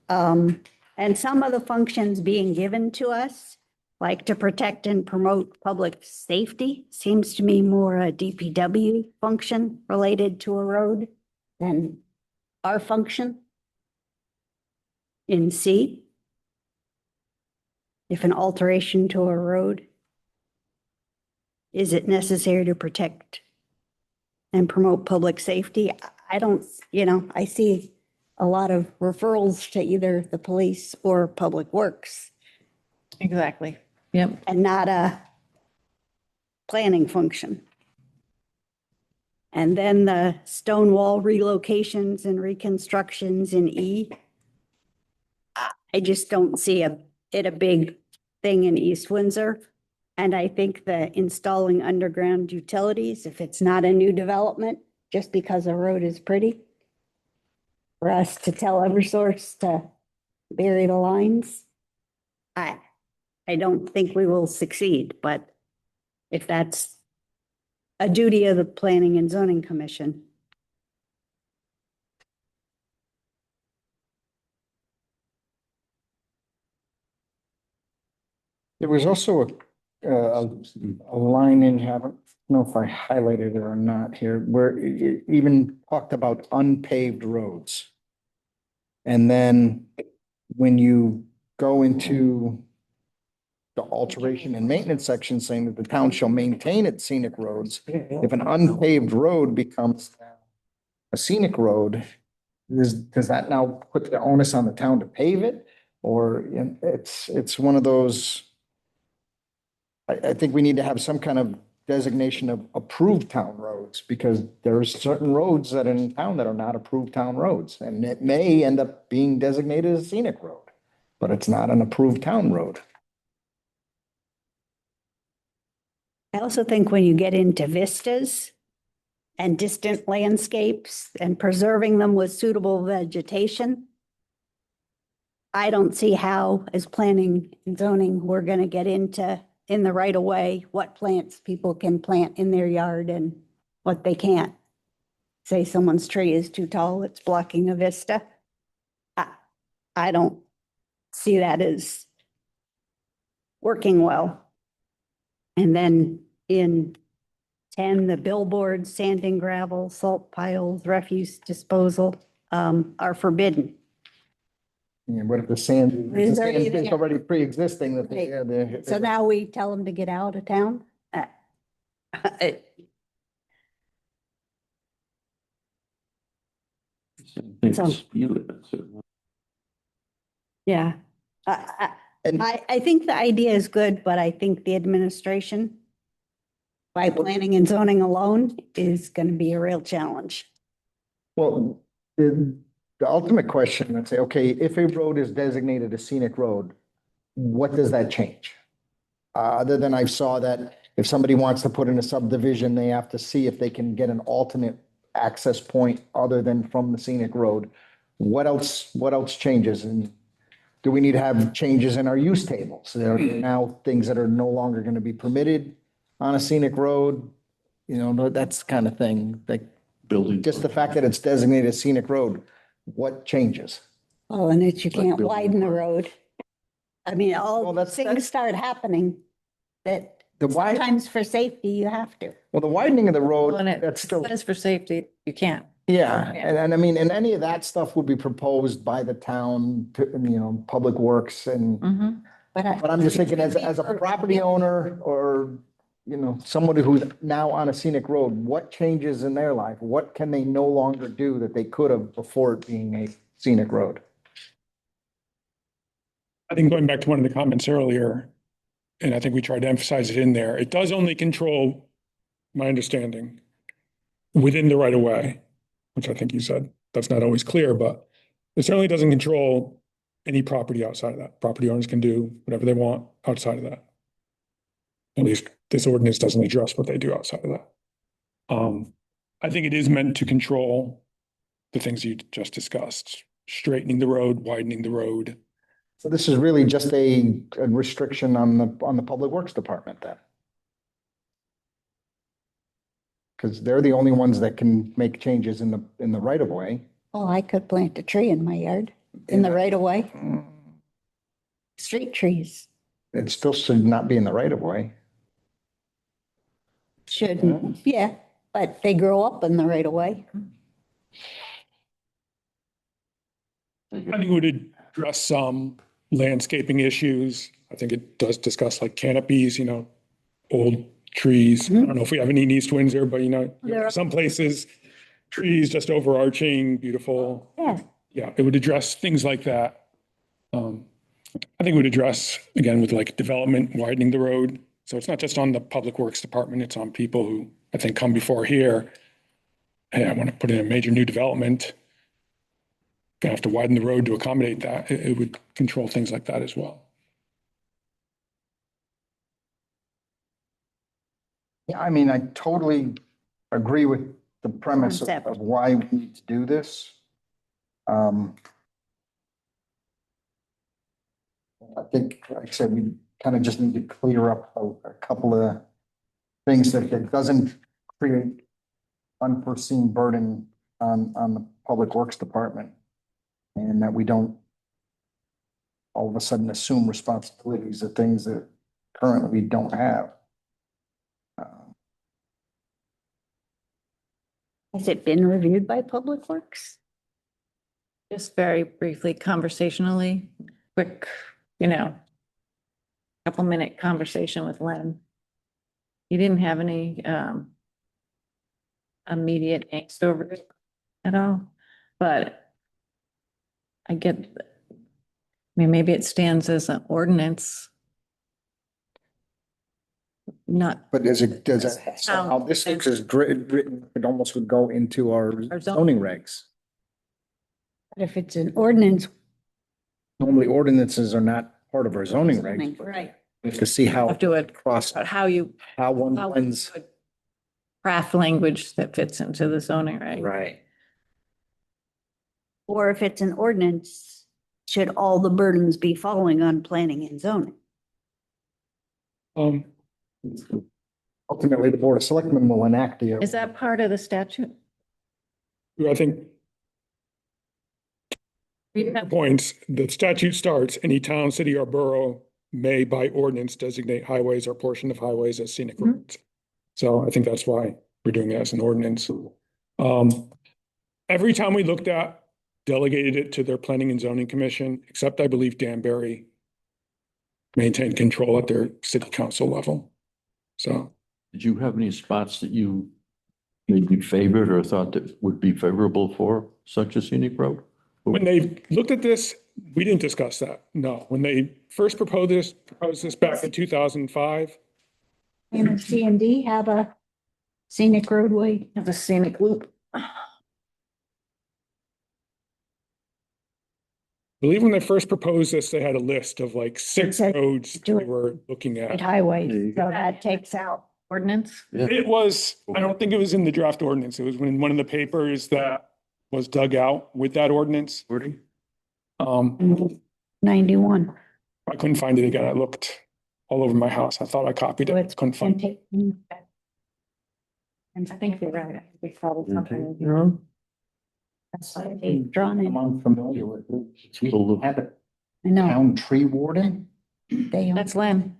And some of the functions being given to us, like to protect and promote public safety, seems to me more a DPW function related to a road than our function in C. If an alteration to a road, is it necessary to protect and promote public safety? I don't, I see a lot of referrals to either the police or Public Works Exactly. Yep. and not a planning function. And then the stone wall relocations and reconstructions in E. I just don't see it a big thing in East Windsor. And I think the installing underground utilities, if it's not a new development, just because a road is pretty, for us to tell Eversource to bury the lines, I don't think we will succeed, but if that's a duty of the Planning and Zoning Commission. There was also a line in here, I don't know if I highlighted it or not here, where it even talked about unpaved roads. And then when you go into the alteration and maintenance section saying that the town shall maintain its scenic roads, if an unpaved road becomes a scenic road, does that now put the onus on the town to pave it? Or it's one of those. I think we need to have some kind of designation of approved town roads, because there's certain roads that are in town that are not approved town roads, and it may end up being designated as a scenic road, but it's not an approved town road. I also think when you get into vistas and distant landscapes and preserving them with suitable vegetation, I don't see how, as planning and zoning, we're going to get into in the right of way, what plants people can plant in their yard and what they can't. Say someone's tree is too tall, it's blocking a vista. I don't see that as working well. And then in 10, the billboards, sanding, gravel, salt piles, refuse disposal are forbidden. Yeah, what if the sand It's is already there. already pre-existing that they, So now we tell them to get out of town? So- Yeah. And- I think the idea is good, but I think the administration by planning and zoning alone is going to be a real challenge. Well, the ultimate question, let's say, okay, if a road is designated a scenic road, what does that change? Other than I saw that if somebody wants to put in a subdivision, they have to see if they can get an alternate access point other than from the scenic road. What else changes? And do we need to have changes in our use tables? There are now things that are no longer going to be permitted on a scenic road, that's the kind of thing, like Building. just the fact that it's designated a scenic road, what changes? Oh, and it's, you Like can't building widen the park. road. I mean, Well, all that's- things start happening that The wide, sometimes for safety, you have to. well, the widening of the road, Well, and it that's still, says for safety, you can't. yeah, and I mean, and any of that stuff would be proposed by the town to, Public Works and, Mhm. But but I'm just thinking as a property owner or, somebody who's now on a scenic road, what changes in their life? What can they no longer do that they could have before it being a scenic road? I think going back to one of the comments earlier, and I think we tried to emphasize it in there, it does only control, my understanding, within the right of way, which I think you said, that's not always clear, but it certainly doesn't control any property outside of that. Property owners can do whatever they want outside of that. At least this ordinance doesn't address what they do outside of that. I think it is meant to control the things you just discussed, straightening the road, widening the road. So this is really just a restriction on the Public Works Department then? Because they're the only ones that can make changes in the right of way. Oh, I could plant a tree in my yard in the right of way, street trees It still should not be in the right of way. shouldn't, yeah, but they grow up in the right of way. I think it would address some landscaping issues. I think it does discuss like canopies, old trees. I don't know if we have any in East Windsor, but There are- some places, trees just overarching, beautiful. Yeah, Yeah, it would address things like that. I think it would address, again, with like development, widening the road. So it's not just on the Public Works Department, it's on people who I think come before here. Hey, I want to put in a major new development. Gonna have to widen the road to accommodate that. It would control things like that as well. Yeah, I mean, I totally agree with the premise Concept. of why we need to do this. I think, like I said, we kind of just need to clear up a couple of things that it doesn't create unforeseen burden on the Public Works Department. And that we don't all of a sudden assume responsibilities of things that currently we don't have. Has it been reviewed by Public Works? Just very briefly, conversationally, quick, couple minute conversation with Len. He didn't have any immediate angst over it at all, but I mean, maybe it stands as an ordinance. Not, But does it, how this is written, it almost would go into our Our zoning regs. But if it's an ordinance. Normally ordinances are not part of our zoning regs. Right. We have to see how have to it, cross, but how you, how one how we blends. would craft language that fits into the zoning, right? Right. Or if it's an ordinance, should all the burdens be falling on planning and zoning? Ultimately, the Board of Selectmen will enact the. Is that part of the statute? I think points, the statute starts, any town, city or borough may by ordinance designate highways or portion of highways as scenic roads. So I think that's why we're doing it as an ordinance. Every time we looked at, delegated it to their planning and zoning commission, except I believe Danbury maintained control at their city council level. So Did you have any spots that you maybe favored or thought that would be favorable for such a scenic road? when they looked at this, we didn't discuss that. No, when they first proposed this back in 2005, And C and D have a scenic roadway. Have a scenic loop. I believe when they first proposed this, they had a list of like 6 said roads do they it. were looking Right at. highway, There you so that takes out. Ordinance? It was, I don't think it was in the draft ordinance. It was in one of the papers that was dug out with that ordinance. Um, 91. I couldn't find it again. I looked all over my house. I thought I copied So it. it's Couldn't find it. And I think you're right. I think we probably something. that's why they've drawn I'm in. unfamiliar with it. We have a I know, town tree warden. they own. That's Len.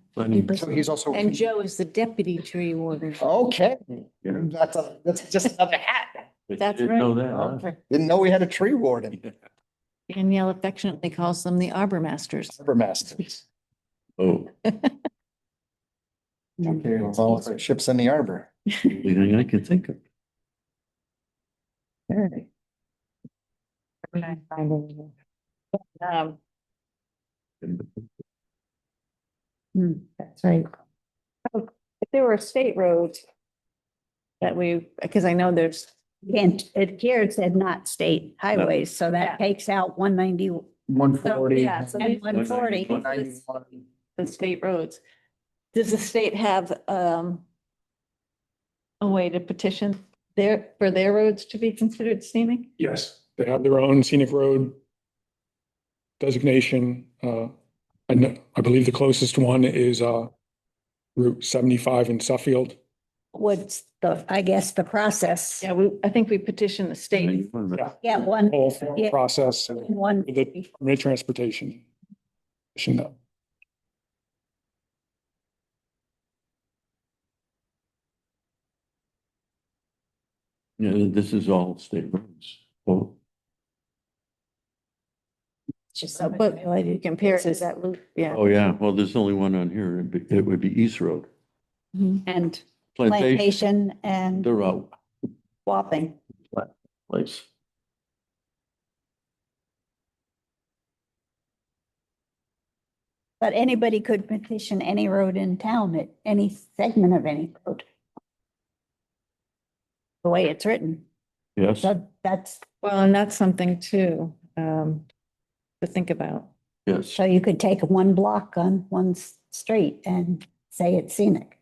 So he's also. And Joe is the deputy tree warden. Okay, that's just another hat. That's Didn't know right. that, huh? Okay. Didn't know we had a tree warden. Danielle affectionately calls them the arbor masters. Arbormasters. Oh, It's all for ships in the arbor. only thing I can think of. Um, That's right. if there were state roads that we, because I know there's, And it here it said not state highways, so that takes out 190 140. yeah, so and these- 140. 191. the state roads. Does the state have a way to petition for their roads to be considered scenic? Yes, they have their own scenic road designation. I believe the closest one is Route 75 in Suffield. What's I guess the process? Yeah, I think we petitioned the state. Yeah, one, Whole form Yeah. process and one. the Department of Transportation. Yeah, this is all state roads. Well, Just So, but you compare it to that loop, yeah. oh, yeah, well, there's only one on here. It would be East Road. And Plantation, plantation and they're out. Wapping. Place. But anybody could petition any road in town at any segment of any road. The way it's written. Yes, So that's, Well, and that's something too, to think about. yes. so you could take one block on one street and say it's scenic.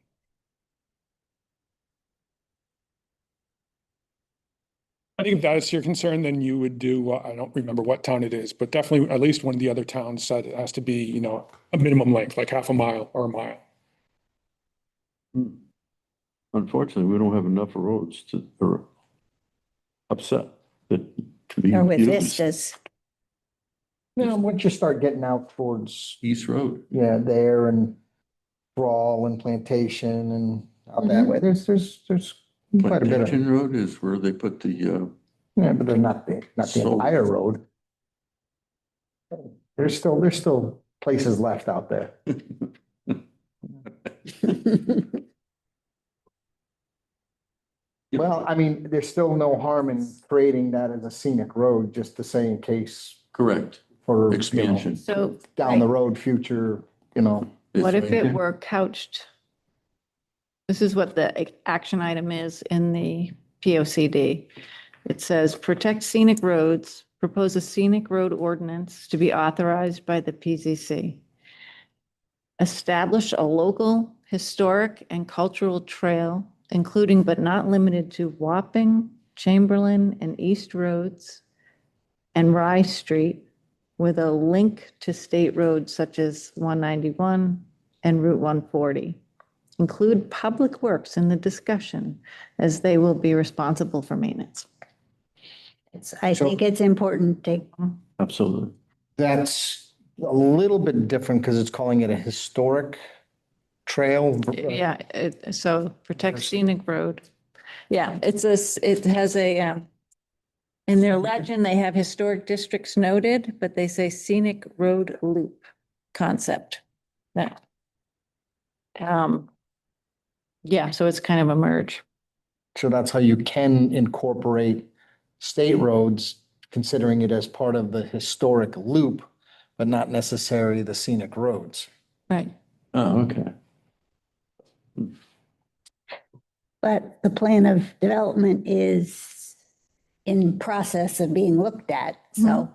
I think if that is your concern, then you would do, I don't remember what town it is, but definitely at least one of the other towns said it has to be, you know, a minimum length, like half a mile or a mile. Unfortunately, we don't have enough roads to, or upset that to be Or with used. vistas. You once you start getting out towards, East Road. yeah, there and Brawl and Plantation and out that way, there's quite a bit of, Plantation Road is where they put the, yeah, but they're not the So- entire road. There's still places left out there. Well, I mean, there's still no harm in creating that as a scenic road, just to say in case correct, for, you know, expansion. So down the road, future, you know. what if it were couched? This is what the action item is in the P O C D. It says, protect scenic roads, propose a scenic road ordinance to be authorized by the PZC. Establish a local historic and cultural trail, including but not limited to Wapping, Chamberlain, and East Roads, and Rye Street, with a link to state roads such as 191 and Route 140. Include public works in the discussion, as they will be responsible for maintenance. I think it's important to, Absolutely. That's a little bit different because it's calling it a historic trail. Yeah, so protect scenic road. Yeah, it has a, in their legend, they have historic districts noted, but they say scenic road loop concept. That. Yeah, so it's kind of a merge. So that's how you can incorporate state roads, considering it as part of the historic loop, but not necessarily the scenic roads. Right. Oh, okay. but the plan of development is in process of being looked at, so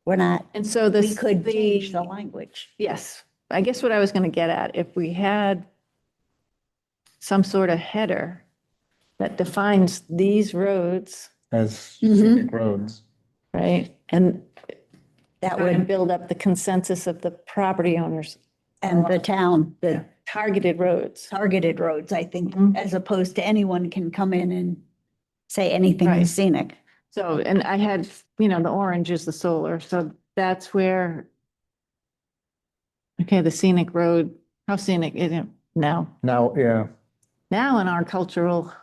we're not, And so we this. could change the language. Yes, I guess what I was going to get at, if we had some sort of header that defines these roads, As scenic roads. right? And That would would, build up the consensus of the property owners, and the town, the targeted roads. targeted roads, I think, Mhm. as opposed to anyone can come in and say anything Right. is scenic. So, and I had, the orange is the solar, so that's where, okay, the scenic road, how scenic is it now? Now, yeah, Now in our cultural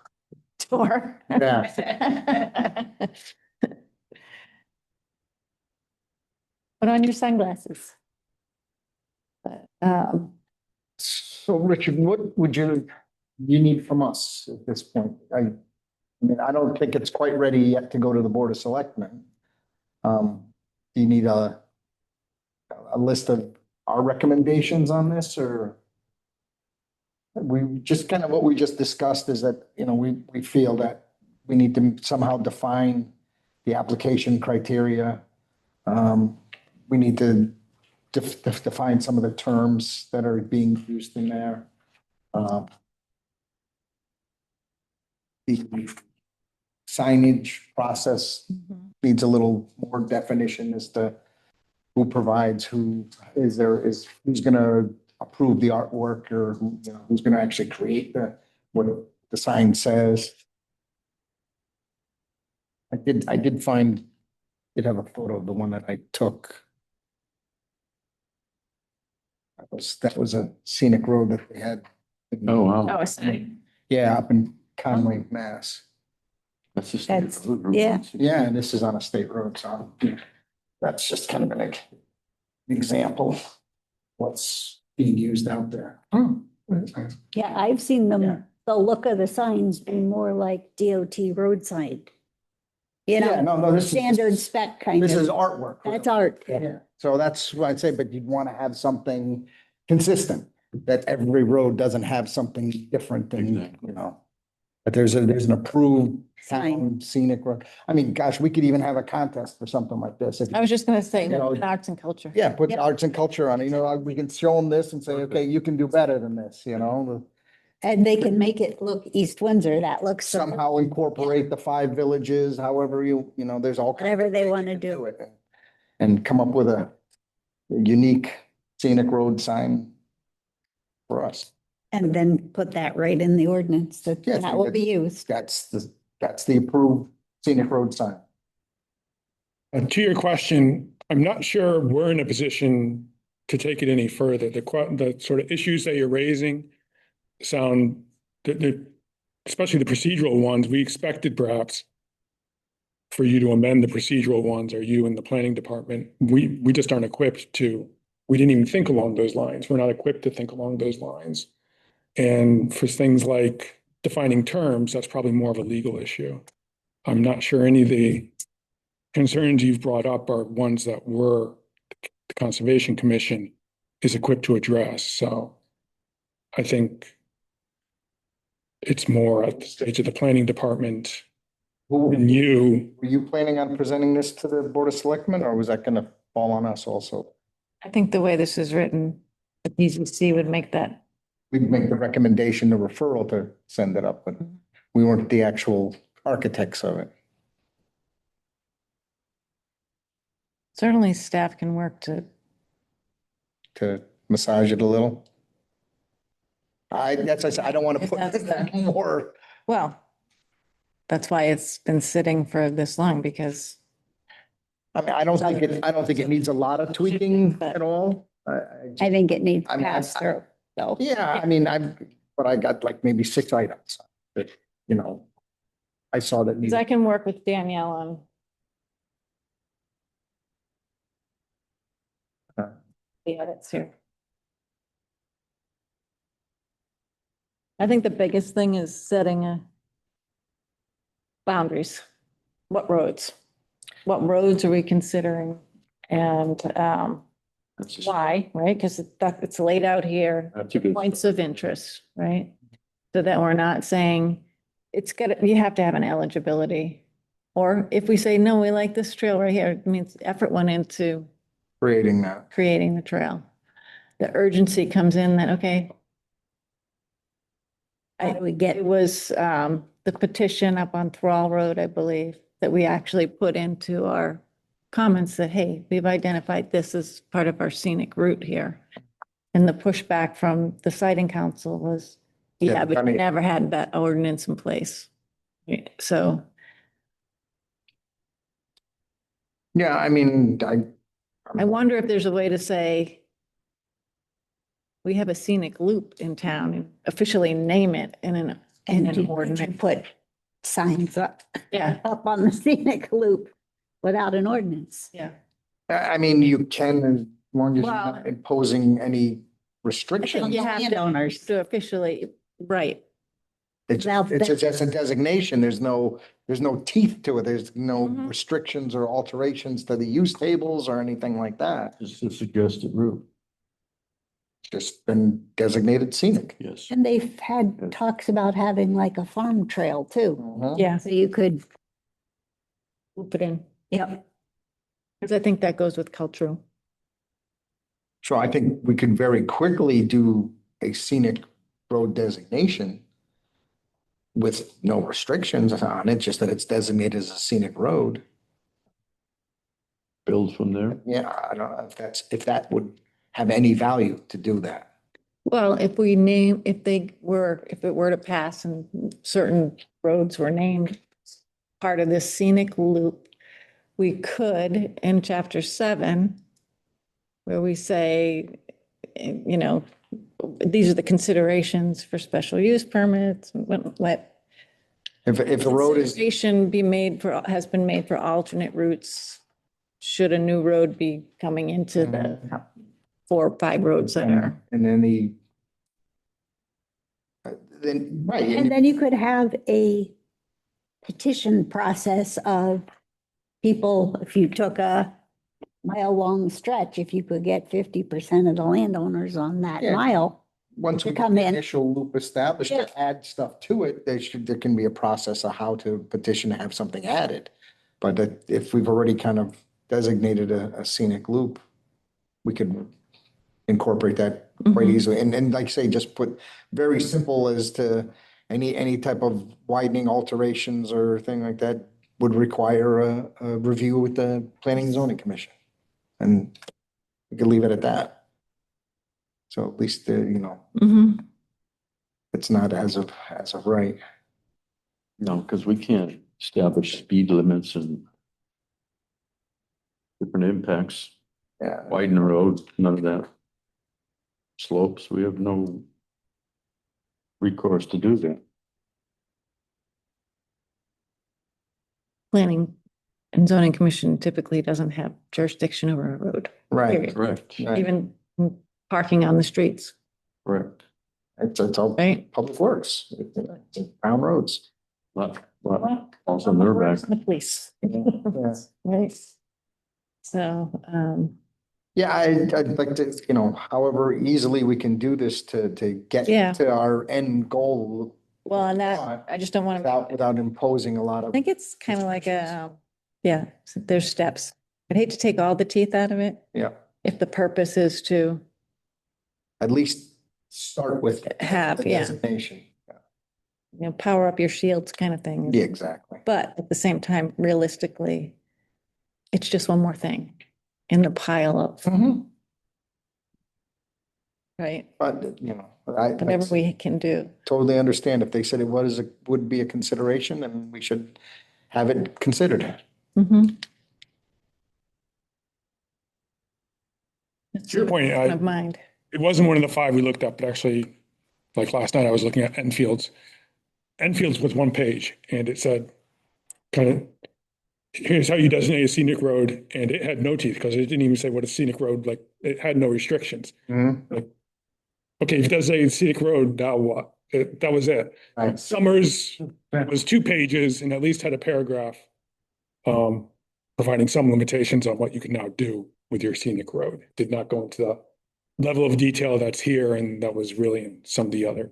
tour. Yeah. Put on your sunglasses. But, so Richard, what would you need from us at this point? I mean, I don't think it's quite ready yet to go to the Board of Selectmen. Do you need a list of our recommendations on this, or? We just kind of what we just discussed is that, we feel that we need to somehow define the application criteria. We need to define some of the terms that are being used in there. The signage process needs a little more definition as to who provides, who's gonna approve the artwork, or who's gonna actually create what the sign says. I did have a photo of the one that I took. That was a scenic road that they had. Oh, wow. oh, it's, Yeah, up in Conway, Mass. That's just. That's- yeah. Yeah, and this is on a state road, so that's just kind of an example of what's being used out there. Yeah, I've seen Yeah. them, the look of the signs be more like DOT roadside. Yeah, no, this is, Standard spec kind this is of, artwork. that's art. Yeah, so that's what I'd say, but you'd want to have something consistent, that every road doesn't have something different than, Exactly. but there's an approved Sign. town scenic road. I mean, gosh, we could even have a contest for something like this. I was just gonna say, You know, arts and culture. Yeah, put Yep. arts and culture on it, we can show them this and say, okay, you can do better than this, And they can make it look East Windsor. That looks so- somehow incorporate the 5 villages, however there's all. kinds whatever of they ways want to to do. it. And come up with a unique scenic road sign for us. And then put that right in the ordinance that Yes, that will be used. That's the approved scenic road sign. To your question, I'm not sure we're in a position to take it any further. The sort of issues that you're raising sound, especially the procedural ones, we expected perhaps for you to amend the procedural ones, or you and the planning department. We just aren't equipped to, we didn't even think along those lines. We're not equipped to think along those lines. And for things like defining terms, that's probably more of a legal issue. I'm not sure any of the concerns you've brought up are ones that the Conservation Commission is equipped to address. So I think it's more at the stage of the planning department and you. Were you planning on presenting this to the Board of Selectmen, or was that gonna fall on us also? I think the way this is written, the PCC would make that. We'd make the recommendation, the referral to send it up, but we weren't the actual architects of it. Certainly staff can work to, To massage it a little. I said, I don't want to If put that's the- more. well, that's why it's been sitting for this long, because I mean, I don't think it needs a lot of tweaking at all. I think it needs I mean, pass through, though. Yeah, I mean, but I got like maybe 6 items that, I saw that. I can work with Danielle on the edits here. I think the biggest thing is setting boundaries. What roads? What roads are we considering? And why, right? Because it's laid out here, That's a good. points of interest, right? So that we're not saying you have to have an eligibility. Or if we say, no, we like this trail right here, it means effort went into Creating that. creating the trail. The urgency comes in that, okay. How do we get- It was the petition up on Thrall Road, I believe, that we actually put into our comments that, hey, we've identified this as part of our scenic route here. And the pushback from the siting council was, Yeah, yeah, but I you mean- never had that ordinance in place. So Yeah, I mean, I wonder if there's a way to say, we have a scenic loop in town and officially name it in an And you can ordinance. put signs up, Yeah, up on the scenic loop without an ordinance. yeah. I mean, you can, as long as you're Well- not imposing any restrictions. You have to Landowners. to officially, right. It's Well, just a designation. There's no teeth to it. There's no Mhm. restrictions or alterations to the use tables or anything like that. It's a suggested route, It's just been designated scenic. yes. And they've had talks about having like a farm trail too. Mhm. Yeah, So you could, loop it in. yep, Because I think that goes with cultural. So I think we could very quickly do a scenic road designation with no restrictions on it, just that it's designated as a scenic road. Build from there. Yeah, I don't know if that would have any value to do that. Well, if it were to pass and certain roads were named part of this scenic loop, we could in chapter 7, where we say, these are the considerations for special use permits, let If a road is, consideration has been made for alternate routes, should a new road be coming into the 4 or 5 roads that are. and then, right. and then you could have a petition process of people, if you took a mile-long stretch, if you could get 50% of the landowners on that Yeah. mile. Once we to get come the in. initial loop established, Yeah. to add stuff to it, there can be a process of how to petition to have something added. But if we've already kind of designated a scenic loop, we could, incorporate that quite Mhm. easily. And like I say, just put very simple as to any type of widening alterations or thing like that would require a review with the Planning and Zoning Commission. And we could leave it at that. So at least, Mhm. it's not as of right. No, because we can't establish speed limits and different impacts, Yeah. widen the road, none of that. Slopes, we have no recourse to do that. Planning and zoning commission typically doesn't have jurisdiction over a road, Right. Period. Correct, Right. even parking on the streets, correct. It's all right? public works, town roads. Lot falls on their back. The police. Yeah. Right? So, Yeah, I'd like to, however easily we can do this to get Yeah. to our end goal well, and that, I just don't want to, without imposing a lot I of, think it's kind of like yeah, so there's steps. I'd hate to take all the teeth out of it yeah, if the purpose is to at least start with have, the yeah, designation. power up your shields kind of thing. Yeah, exactly. But at the same time, realistically, it's just one more thing in the pile of, right? But, I Whatever we can do. totally understand if they said would be a consideration, then we should have it considered. Mhm. To your point, One of mind. it wasn't one of the 5 we looked up, but actually, like last night, I was looking at Enfield's. Enfield's was 1 page, and it said, kind of, here's how you designate a scenic road, and it had no teeth, because it didn't even say what a scenic road, like, it had no restrictions. Like, okay, if it does say scenic road, now what? That was it. Right. Summers was 2 pages and at least had a paragraph, providing some limitations on what you can now do with your scenic road. Did not go into the level of detail that's here and that was really in some of the other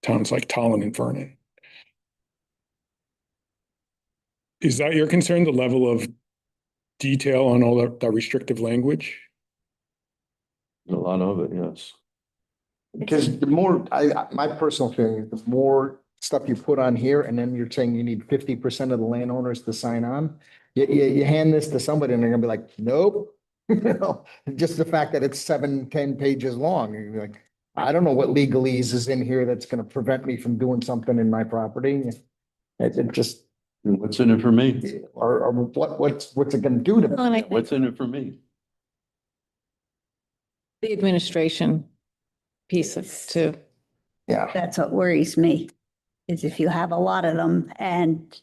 towns like Tallinn and Vernon. Is that your concern, the level of detail on all the restrictive language? A lot of it, yes. Because the more, my personal feeling, is the more stuff you put on here, and then you're saying you need 50% of the landowners to sign on. You hand this to somebody and they're gonna be like, nope. Just the fact that it's 7, 10 pages long, and you're like, I don't know what legalese is in here that's gonna prevent me from doing something in my property. It just, What's in it for me? or what's it gonna do to me? Well, and I think What's in it for me? the administration piece of it too. Yeah, That's what worries me, is if you have a lot of them and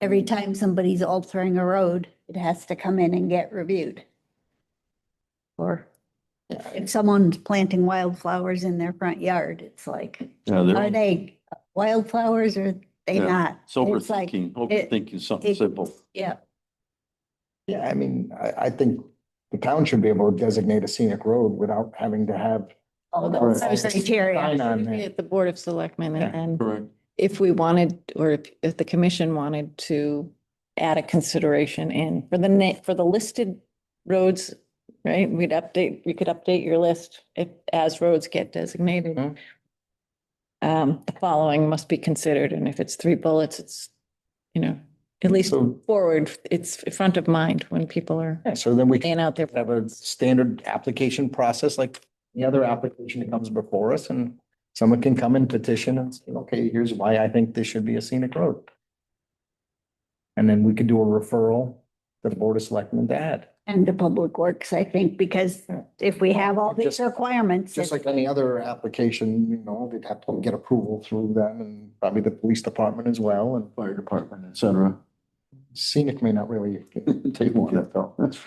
every time somebody's altering a road, it has to come in and get reviewed. Or if someone's planting wildflowers in their front yard, it's like, Yeah, are they're they wildflowers or are they Yeah. not? sober It's like, thinking, it- overthinking something it- simple. Yeah, yeah, I mean, I think the town should be able to designate a scenic road without having to have all Right. those I was thinking criteria. sign on Maybe there. at the Board of Selectmen Yeah, and Correct. if we wanted, or if the commission wanted to add a consideration in for for the listed roads, right? We could update your list as roads get designated. Mhm. The following must be considered, and if it's 3 bullets, it's, at least So- forward, it's front of mind when people are Yeah, so then we can laying out their. have a standard application process like the other application that comes before us, and someone can come and petition and say, okay, here's why I think this should be a scenic road. And then we could do a referral to the Board of Selectmen to add. And to Public Works, I think, because if we have all these Just- requirements, Just like any other application, they'd have to get approval through them and probably the police department as well, and Fire department, et cetera. scenic may not really Take one, that though. That's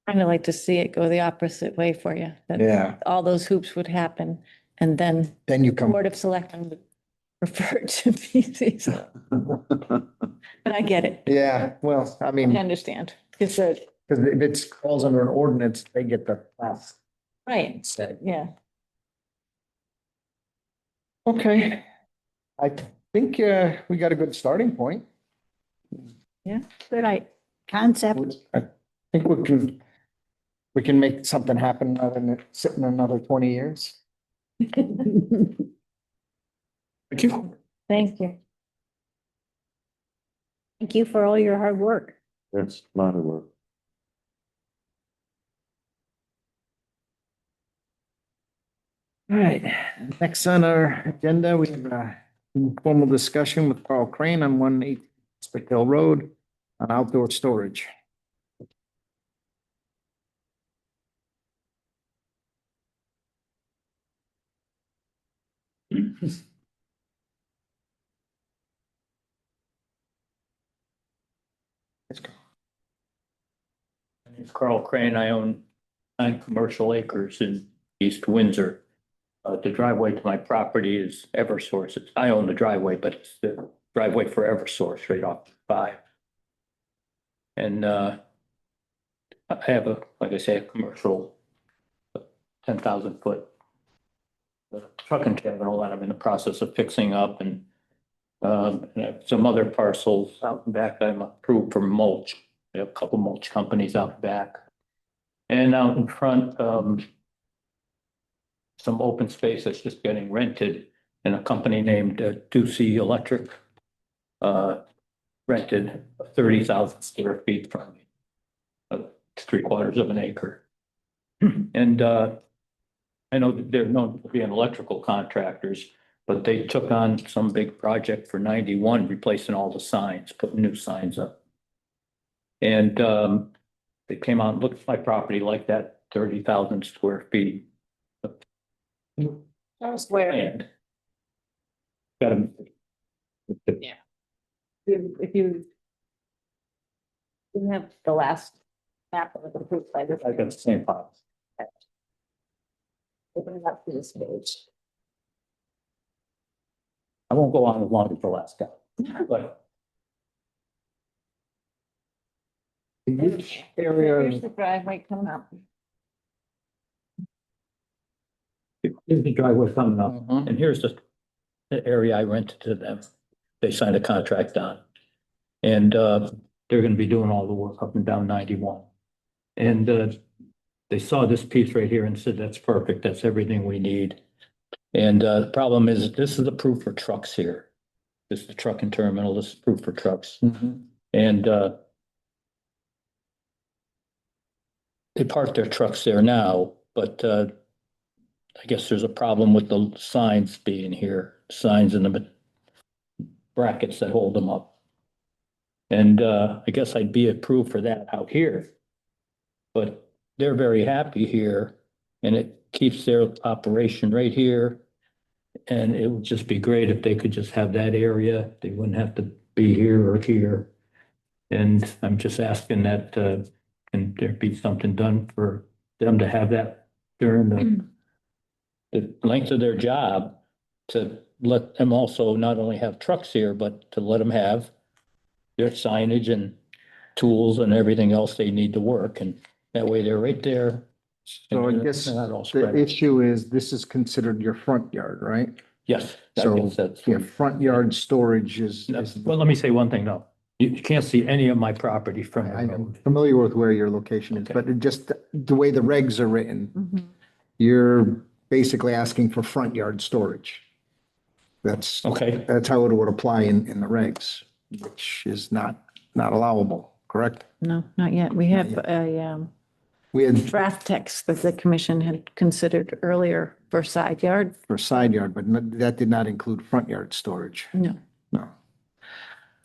Kind of like to see it go the opposite way for you, that Yeah, all those hoops would happen, and then then you come. Board of Selectmen would refer to these, but I get it. Yeah, well, I mean, I understand. It's because if it falls under an ordinance, they get the class right, instead. yeah. Okay. I think we got a good starting point. Good, concept, I think we can We can make something happen rather than it sitting another 20 years. Thank you. Thank you. Thank you for all your hard work. That's a lot of work. All right, next on our agenda, we have a informal discussion with Carl Crane on 1 Spick Hill Road on outdoor storage. Let's go. My name's Carl Crane. I own 9 commercial acres in East Windsor. The driveway to my property is Eversource. I own the driveway, but it's the driveway for Eversource right off 5. And I have like I say, a commercial 10,000 foot trucking terminal that I'm in the process of fixing up, and I have some other parcels out in back. I'm approved for mulch. I have a couple mulch companies out back. And out in front, some open space that's just getting rented, and a company named Ducey Electric rented 30,000 square feet from me, 3/4 of an acre. And I know that they're known for being electrical contractors, but they took on some big project for 91, replacing all the signs, putting new signs up. And they came out and looked at my property like that, 30,000 square feet. Where? And got them. If you have the last map of the approved by this. I got the same file. Open it up to this page. I won't go on as long as the last guy, but Which Here's area, the driveway coming up. here's the driveway coming up, Mhm. and here's the area I rented to them. They signed a contract on. And they're gonna be doing all the work up and down 91. And they saw this piece right here and said, that's perfect, that's everything we need. And the problem is, this is approved for trucks here. This is the trucking terminal, this is approved for trucks. Mhm. And they park their trucks there now, but I guess there's a problem with the signs being here, signs in the brackets that hold them up. And I guess I'd be approved for that out here. But they're very happy here, and it keeps their operation right here. And it would just be great if they could just have that area. They wouldn't have to be here or here. And I'm just asking that, can there be something done for them to have that during the length of their job, to let them also not only have trucks here, but to let them have their signage and tools and everything else they need to work, and that way they're right there. So I and guess they're not all the spread. issue is this is considered your front yard, right? Yes, I So guess that's. your front yard storage is, Well, let me say one thing though. You can't see any of my property from the I'm road. familiar with where your location is, Okay. but it just the way the regs are written, Mhm. you're basically asking for front yard storage. That's Okay, how it would apply in the regs, which is not allowable, correct? No, not yet. We have Not a We had draft text that the commission had considered earlier for side yard. for side yard, but that did not include front yard storage. No. No.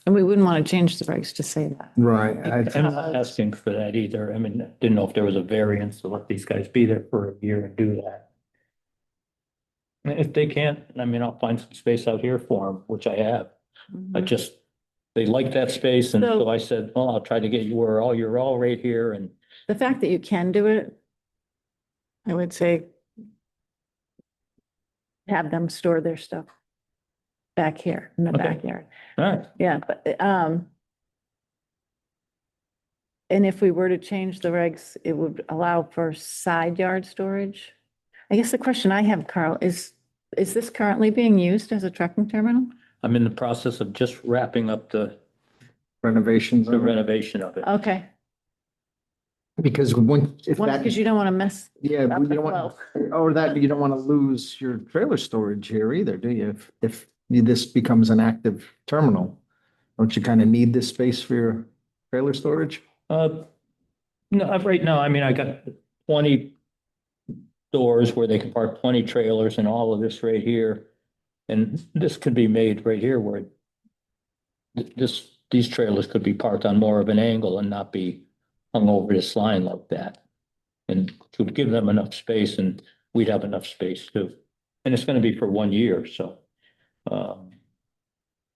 And we wouldn't want to change the regs to say that. Right. I'm not asking for that either. I mean, didn't know if there was a variance to let these guys be there for a year and do that. And if they can't, I mean, I'll find some space out here for them, which I have. I just, they like that space, and so So- I said, well, I'll try to get you where you're all right here, and The fact that you can do it, I would say have them store their stuff back here in the Okay. backyard. all right. Yeah, but, and if we were to change the regs, it would allow for side yard storage. I guess the question I have, Carl, is this currently being used as a trucking terminal? I'm in the process of just wrapping up the Renovations. renovation of it. Okay. Because once, if that, Because you don't want to mess yeah, up you the don't want, flow. or that you don't want to lose your trailer storage here either, do you? If this becomes an active terminal, don't you kind of need this space for your trailer storage? No, right now, I mean, I got 20 doors where they can park 20 trailers and all of this right here. And this could be made right here where these trailers could be parked on more of an angle and not be hung over this line like that. And to give them enough space, and we'd have enough space too. And it's gonna be for 1 year, so.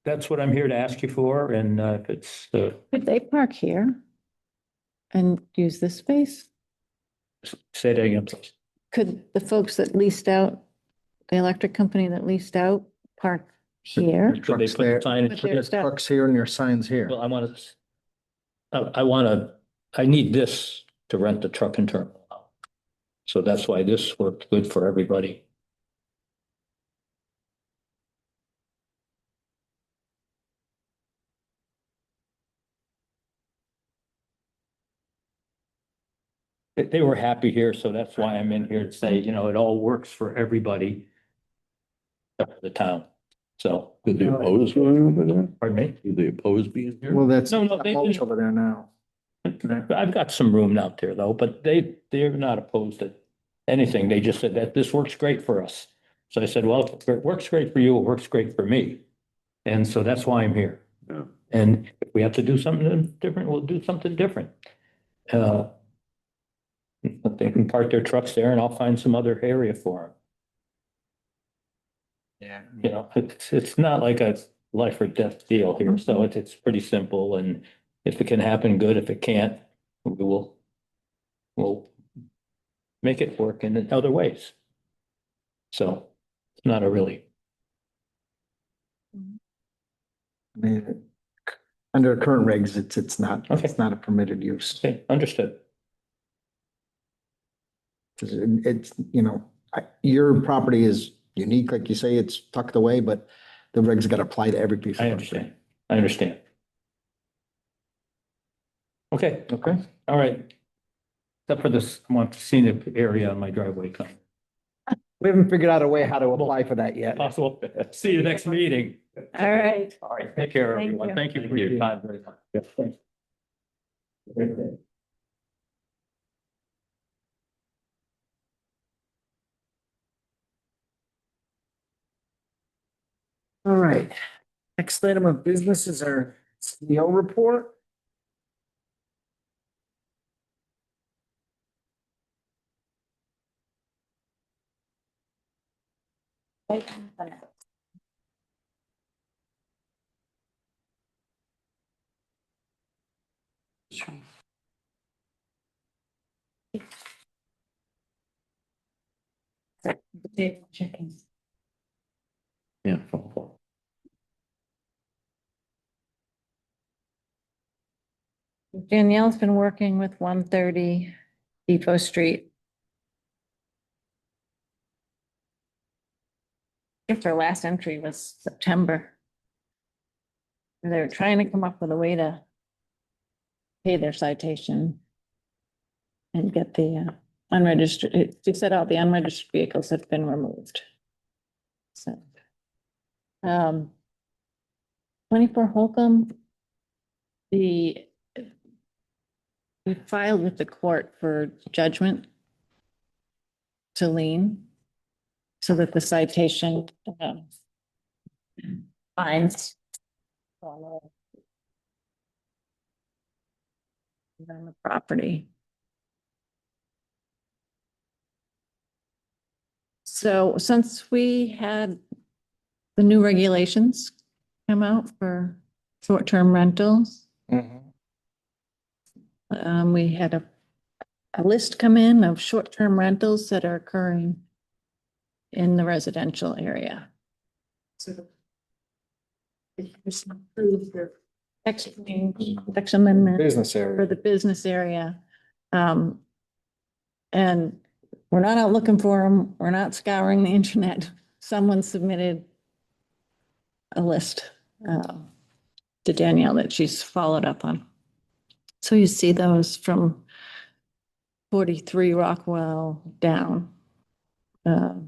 That's what I'm here to ask you for, and if it's Could they park here and use this space? say that again, please. Could the folks that leased out, the electric company that leased out, park here? Could they Trucks put there. signage? But there's There's stuff- trucks here and your signs here. Well, I need this to rent the truck and terminal out. So that's why this worked good for everybody. They were happy here, so that's why I'm in here to say, you know, it all works for everybody. Except for the town, so. Did they oppose going over there? Pardon me? Did they oppose being here? Well, that's No, they mulch didn't. over there now. I've got some room out there though, but they're not opposed to anything. They just said that this works great for us. So I said, well, if it works great for you, it works great for me. And so that's why I'm here. Yeah. And if we have to do something different, we'll do something different. They can park their trucks there and I'll find some other area for them. Yeah. You know, it's not like a life or death deal here, so it's pretty simple, and if it can happen, good. If it can't, we'll make it work in other ways. So it's not a really, I mean, under current regs, it's not, Okay. it's not a permitted use. okay, understood. 'Cause it's, you know, your property is unique, like you say, it's tucked away, but the regs got to apply to every piece. of I property. understand. Okay, Okay. all right. Except for this, I want scenic area on my driveway coming. We haven't figured out a way how to apply for that yet. Possible. See you next meeting. All right. All right, take care, Thank everyone. you. Thank you for your time very much. Yeah, thanks. All right. Next item of business is our CEO report. Checking. Yeah. Danielle's been working with 130 Depot Street. I guess her last entry was September. They were trying to come up with a way to pay their citation and get the unregistered, she said all the unregistered vehicles have been removed. So. 24 Holcomb, we filed with the court for judgment to lien so that the citation fines on the property. So since we had the new regulations come out for short-term rentals, we had a list come in of short-term rentals that are occurring in the residential area. So there's some approved the text amendment Business for area. the business area. And we're not out looking for them. We're not scouring the internet. Someone submitted a list to Danielle that she's followed up on. So you see those from 43 Rockwell down. There's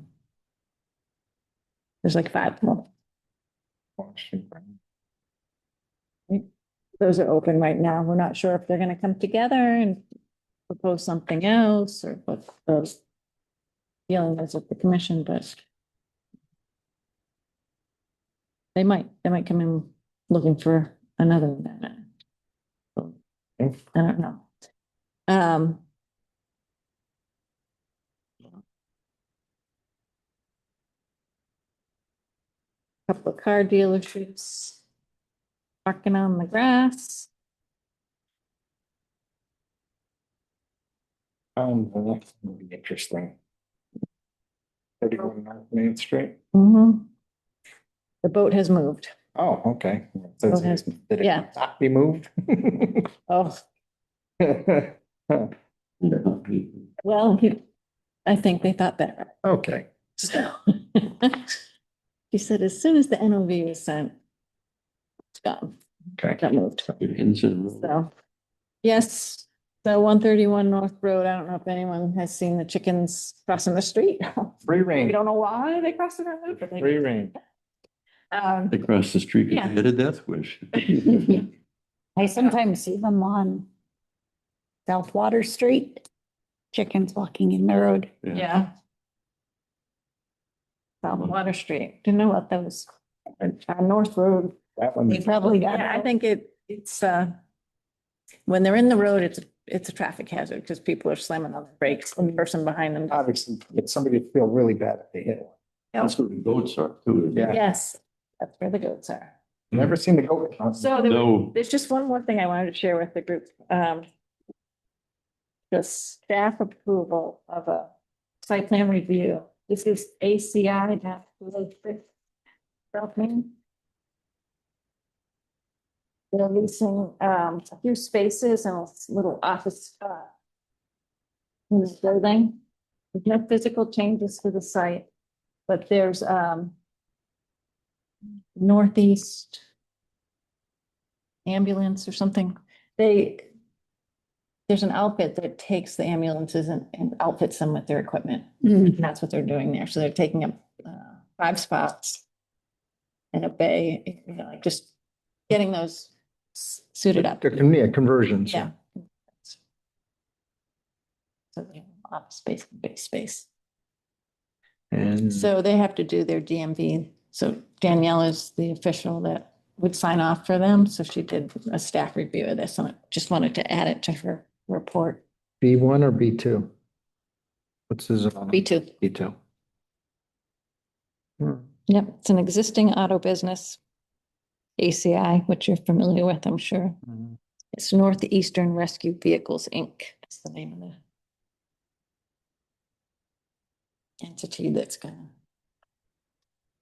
like 5 more. Those are open right now. We're not sure if they're gonna come together and propose something else or what the feeling is of the commission, but they might come in looking for another amendment. So, I don't know. Couple of car dealerships parking on the grass. That's gonna be interesting. 31 North Main Street. Mhm. The boat has moved. Oh, okay. Boat has- Did it yeah. not be moved? Oh, well, I think they thought better. Okay. So he said, as soon as the NOV was sent, it's gone, Okay. got moved. Hinson Road. So, yes, the 131 North Road, I don't know if anyone has seen the chickens crossing the street. Free We reign. don't know why they crossed the road, but they. Free reign. They crossed the street Yeah. because they had a death wish. I sometimes see them on South Water Street, chickens walking in the road. Yeah. South Water Street, didn't know what that was. North Road. That one. They probably got. Yeah, I think it's when they're in the road, it's a traffic hazard because people are slamming on the brakes and the person behind them. Obviously, get somebody to feel really bad if they hit one. That's where the goats are too. Yeah. Yes, that's where the goats are. Never seen the goat. So No. there's just one more thing I wanted to share with the group. The staff approval of a site plan review. This is ACI. They're leasing a few spaces and a little office in this building. There's no physical changes to the site, but there's Northeast ambulance or something. There's an outfit that takes the ambulances and outfits them with their equipment. And that's what they're doing there. So they're taking up 5 spots in a bay, you know, like just getting those suited up. Yeah, conversions. Yeah. So they have office space and big space. And So they have to do their DMV. So Danielle is the official that would sign off for them. So she did a staff review of this and I just wanted to add it to her report. B1 or B2? What's his? B2. B2. Yep, it's an existing auto business. ACI, which you're familiar with, I'm sure. It's Northeastern Rescue Vehicles, Inc. That's the name of the entity that's gonna.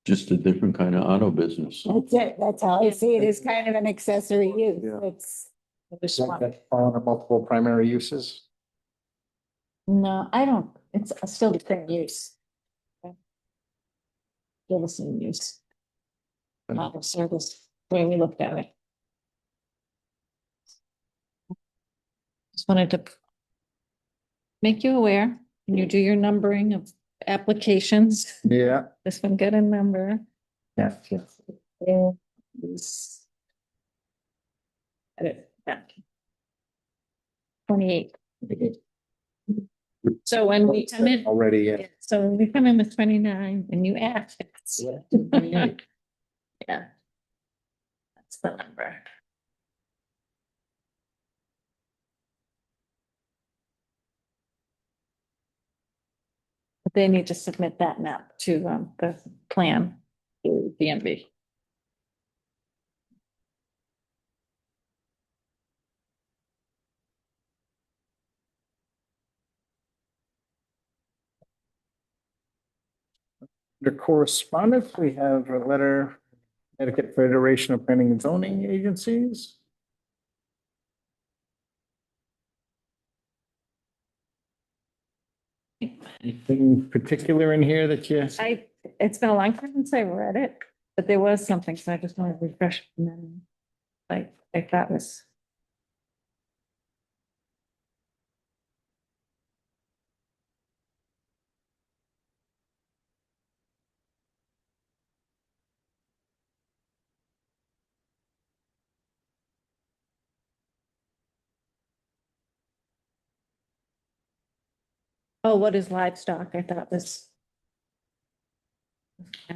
Just a different kind of auto business. That's it. That's how I see it, as kind of an accessory use. Yeah. It's, On multiple primary uses. No, I don't, it's still the same use. Still the same use. Auto service, the way we looked at it. Just wanted to make you aware, when you do your numbering of applications, Yeah. this one got a number. Yeah. Is. Edit that. 28. So when we come in. Already, yeah. So when we come in with 29 and you ask. it's 28. Yeah. That's the number. But they need to submit that map to the plan to DMV. Under correspondence, we have a letter, Connecticut Federation of Planning and Zoning Agencies. Anything particular in here that you? It's been a long time since I read it, but there was something, so I just wanted to refresh my memory. Like that was. Oh, what is livestock? I thought this.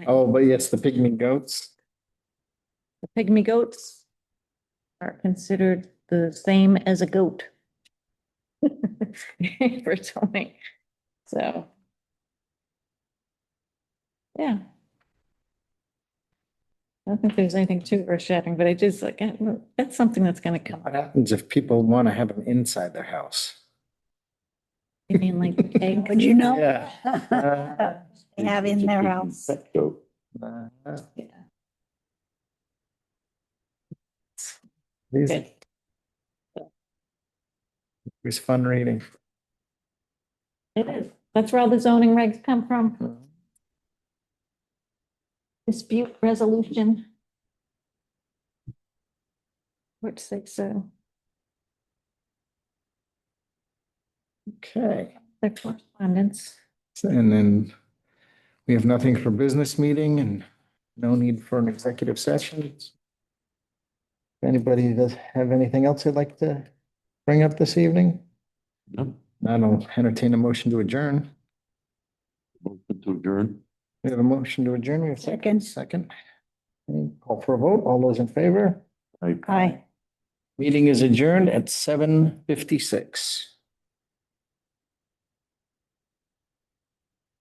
Oh, but yes, the pygmy goats. The pygmy goats are considered the same as a goat. For zoning, so. Yeah. I don't think there's anything too earth shattering, but I just like, that's something that's gonna come. What happens if people want to have them inside their house? You mean like the egg? Would you know? Yeah. They have in their house. These, Good. it was fun reading. It is. That's where all the zoning regs come from. Dispute resolution. Which say so. Okay. Their correspondence. And then we have nothing for business meeting and no need for an executive session. Anybody does have anything else they'd like to bring up this evening? No. I'll entertain a motion to adjourn. Motion to adjourn. We have a motion to adjourn. We have a second. Second. Okay, call for a vote. All those in favor? Aye. Meeting is adjourned at 7:56.